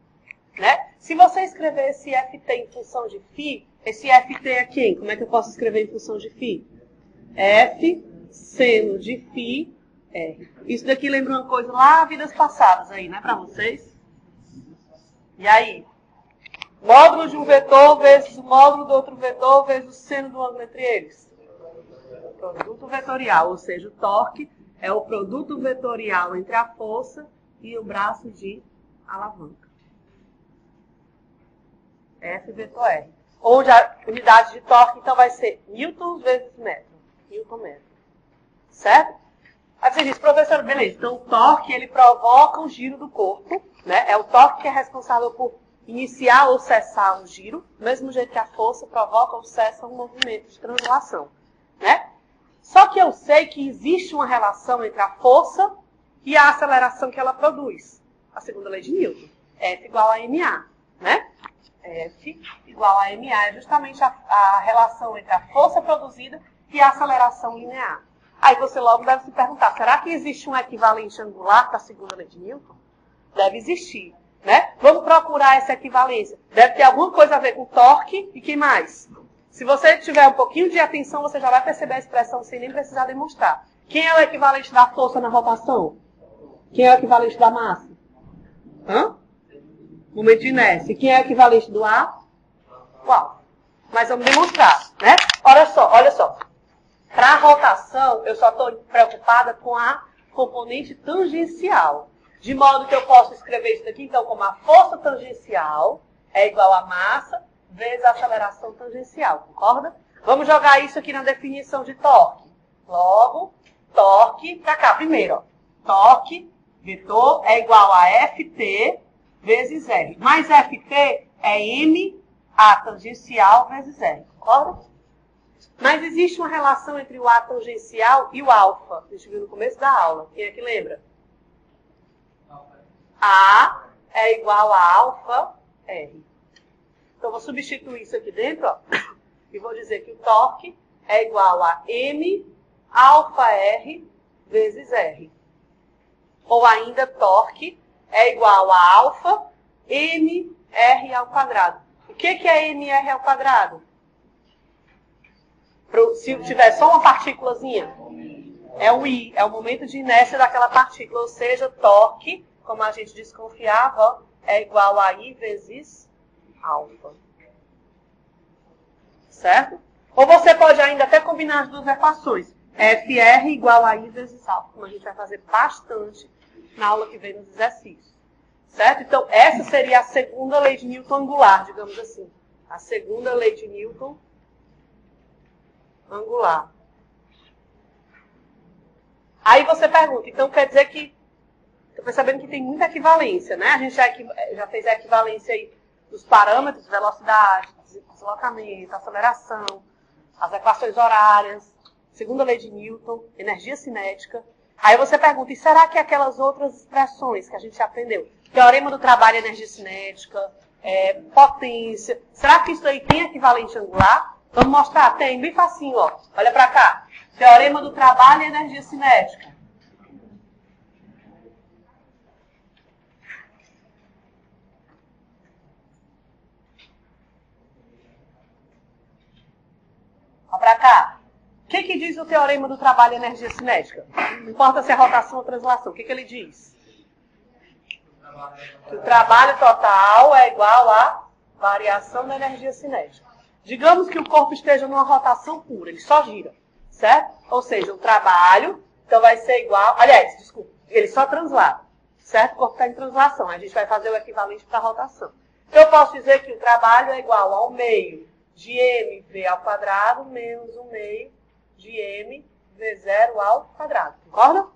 Né? Se você escrever esse Ft em função de φ, esse Ft é quem? Como é que eu posso escrever em função de φ? F seno de φ R. Isso daqui lembra uma coisa lá, vidas passadas aí, né, para vocês? E aí? Módulo de um vetor vezes o módulo do outro vetor vezes o seno do ângulo entre eles. Produto vetorial, ou seja, o torque é o produto vetorial entre a força e o braço de alavanca. F vetor R. Onde a unidade de torque, então, vai ser newton vezes metro. Newton metro. Certo? Aí você diz, professor, beleza, então o torque, ele provoca o giro do corpo, né? É o torque que é responsável por iniciar ou cessar o giro, do mesmo jeito que a força provoca ou cessa um movimento de translação, né? Só que eu sei que existe uma relação entre a força e a aceleração que ela produz. A segunda lei de Newton. F igual a ma, né? F igual a ma é justamente a relação entre a força produzida e a aceleração linear. Aí você logo deve se perguntar, será que existe um equivalente angular para a segunda lei de Newton? Deve existir, né? Vamos procurar essa equivalência. Deve ter alguma coisa a ver com torque e que mais? Se você tiver um pouquinho de atenção, você já vai perceber a expressão sem nem precisar demonstrar. Quem é o equivalente da força na rotação? Quem é o equivalente da massa? Momento de inércia. E quem é o equivalente do ar? Uau. Mas vamos demonstrar, né? Olha só. Para a rotação, eu só estou preocupada com a componente tangencial. De modo que eu posso escrever isso daqui, então, como a força tangencial é igual a massa vezes a aceleração tangencial, concorda? Vamos jogar isso aqui na definição de torque. Logo, torque, para cá primeiro, ó. Torque, vetor, é igual a Ft vezes R. Mais Ft é M, A tangencial vezes R, concorda? Mas existe uma relação entre o A tangencial e o alfa. A gente viu no começo da aula. Quem é que lembra? A é igual a alfa R. Então, eu vou substituir isso aqui dentro, ó, e vou dizer que o torque é igual a M alfa R vezes R. Ou ainda, torque é igual a alfa M R ao quadrado. O que é M R ao quadrado? Se tiver só uma partículazinha, é o I, é o momento de inércia daquela partícula, ou seja, torque, como a gente desconfiava, é igual a I vezes alfa. Certo? Ou você pode ainda até combinar as duas equações. FR igual a I vezes alfa, como a gente vai fazer bastante na aula que vem nos exercícios. Certo? Então, essa seria a segunda lei de Newton angular, digamos assim. A segunda lei de Newton angular. Aí você pergunta, então quer dizer que... Estou percebendo que tem muita equivalência, né? A gente já fez a equivalência aí dos parâmetros, velocidade, deslocamento, aceleração, as equações horárias, segunda lei de Newton, energia cinética. Aí você pergunta, e será que aquelas outras expressões que a gente aprendeu, teorema do trabalho e energia cinética, potência, será que isso aí tem equivalente angular? Vamos mostrar, tem, bem facinho, ó. Olha pra cá. Teorema do trabalho e energia cinética. Olha pra cá. O que diz o teorema do trabalho e energia cinética? Não importa se é rotação ou translação. O que ele diz? Que o trabalho total é igual à variação da energia cinética. Digamos que o corpo esteja numa rotação pura, ele só gira, certo? Ou seja, o trabalho, então vai ser igual... Aliás, desculpa, ele só translada, certo? O corpo está em translação, a gente vai fazer o equivalente para a rotação. Então eu posso dizer que o trabalho é igual ao meio de mv ao quadrado menos 1 meio de mv0 ao quadrado. Concorda?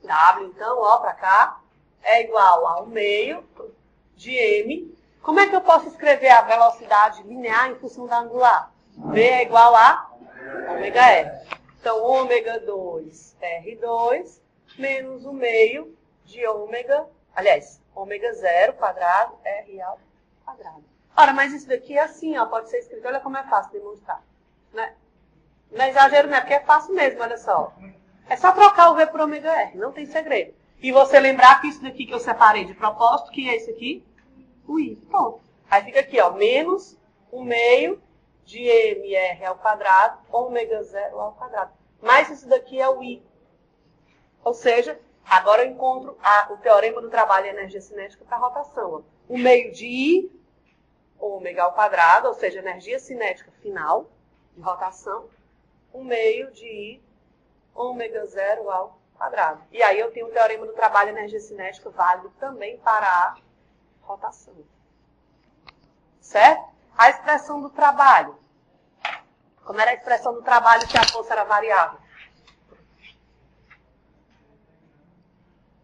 W, então, ó, para cá, é igual a 1 meio de m. Como é que eu posso escrever a velocidade linear em função da angular? V é igual a ômega R. Então, ômega 2 R2 menos 1 meio de ômega, aliás, ômega 0 quadrado R ao quadrado. Ora, mas isso daqui é assim, ó, pode ser escrito, olha como é fácil demonstrar. Né? Não é exagero, não é, porque é fácil mesmo, olha só. É só trocar o V por ômega R, não tem segredo. E você lembrar que isso daqui que eu separei de propósito, que é isso aqui? O I. Pronto. Aí fica aqui, ó, menos 1 meio de mr ao quadrado, ômega 0 ao quadrado. Mas isso daqui é o I. Ou seja, agora eu encontro o teorema do trabalho de energia cinética para a rotação. Ó. 1 meio de I, ômega ao quadrado, ou seja, energia cinética final de rotação. 1 meio de I, ômega 0 ao quadrado. E aí eu tenho o teorema do trabalho de energia cinética válido também para a rotação. Certo? A expressão do trabalho. Como era a expressão do trabalho se a força era variável?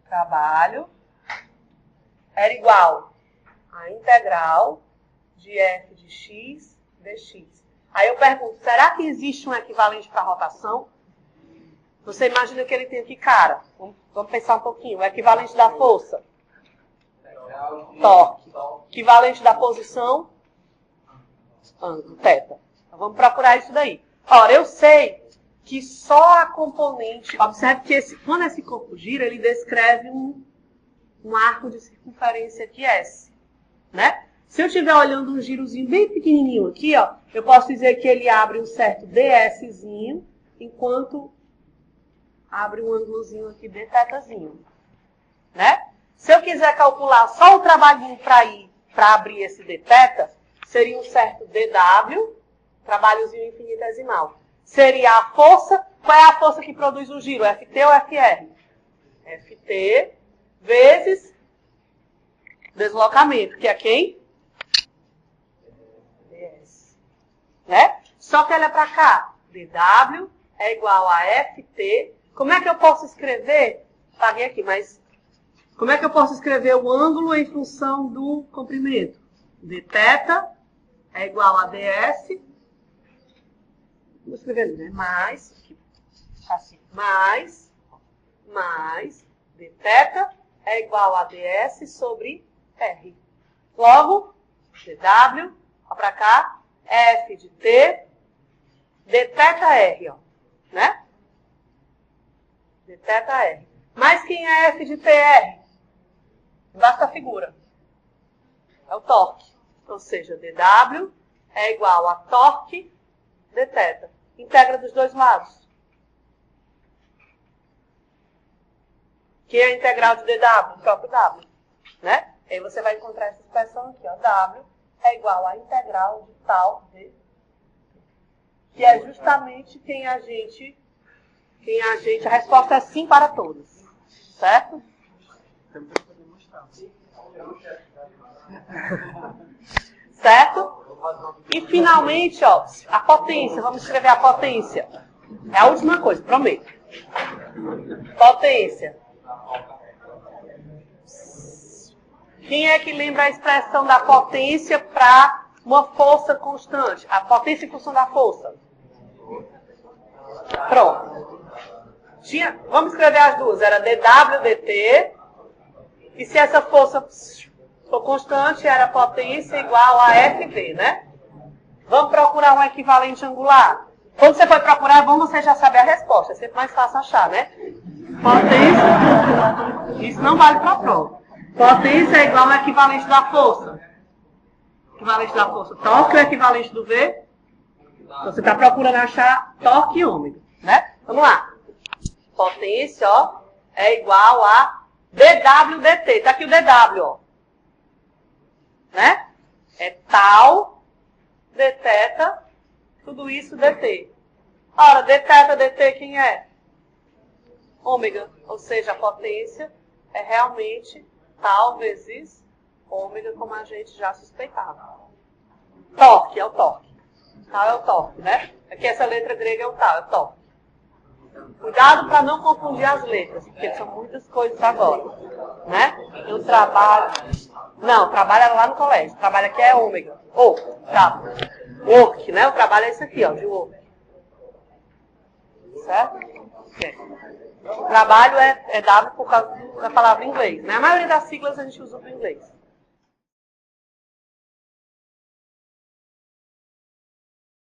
Trabalho era igual a integral de f de x dx. Aí eu pergunto, será que existe um equivalente para a rotação? Você imagina que ele tem aqui, cara, vamos pensar um pouquinho, o equivalente da força? Torque. Equivalente da posição? Ângulo, θ. Então, vamos procurar isso daí. Ora, eu sei que só a componente... Observe que quando esse corpo gira, ele descreve um arco de circunferência aqui S. Né? Se eu estiver olhando um girozinho bem pequenininho aqui, ó, eu posso dizer que ele abre um certo dszinho, enquanto abre um ângulozinho aqui dθzinho. Né? Se eu quiser calcular só o trabalhinho para abrir esse dθ, seria um certo dw, trabalhozinho infinitesimal. Seria a força, qual é a força que produz o giro? Ft ou Fr? Ft vezes deslocamento, que é quem? ds. Né? Só que olha para cá, dw é igual a Ft. Como é que eu posso escrever? Paguei aqui, mas como é que eu posso escrever o ângulo em função do comprimento? dθ é igual a ds. Vou escrever ali, né? Mais, assim, mais dθ é igual a ds sobre r. Logo, dw, ó pra cá, f de t, dθr, ó, né? dθr. Mas quem é f de tr? Embaixo da figura. É o torque. Ou seja, dw é igual a torque dθ. Integra dos dois lados. Que é a integral de dw? O próprio w. Né? Aí você vai encontrar essa expressão aqui. Ó. W é igual à integral de tal d. Que é justamente quem a gente... A resposta é sim para todos. Certo? Certo? E finalmente, ó, a potência. Vamos escrever a potência. É a última coisa, prometo. Potência. Quem é que lembra a expressão da potência para uma força constante? A potência em função da força. Pronto. Vamos escrever as duas. Era dw, dt. E se essa força for constante, era potência igual a Fv, né? Vamos procurar um equivalente angular. Quando você for procurar, é bom você já saber a resposta. É sempre mais fácil achar, né? Potência. Isso não vale para a prova. Potência é igual ao equivalente da força. Equivalente da força. Torque é o equivalente do V. Você está procurando achar torque e ômega, né? Vamos lá. Potência, ó, é igual a dw dt. Tá aqui o dw, ó. Né? É tal dθ, tudo isso dt. Ora, dθ dt quem é? Ômega. Ou seja, a potência é realmente tal vezes ômega, como a gente já suspeitava. Torque, é o torque. Tal é o torque, né? Aqui essa letra grega é o tal, é o torque. Cuidado para não confundir as letras, porque são muitas coisas agora, né? Eu trabalho... Não, trabalho era lá no colégio. Trabalho aqui é ômega. Ou, tá. Work, né? O trabalho é esse aqui, ó, de work. Certo? Okay. O trabalho é dado por causa da palavra em inglês, né? A maioria das siglas a gente usa para o inglês.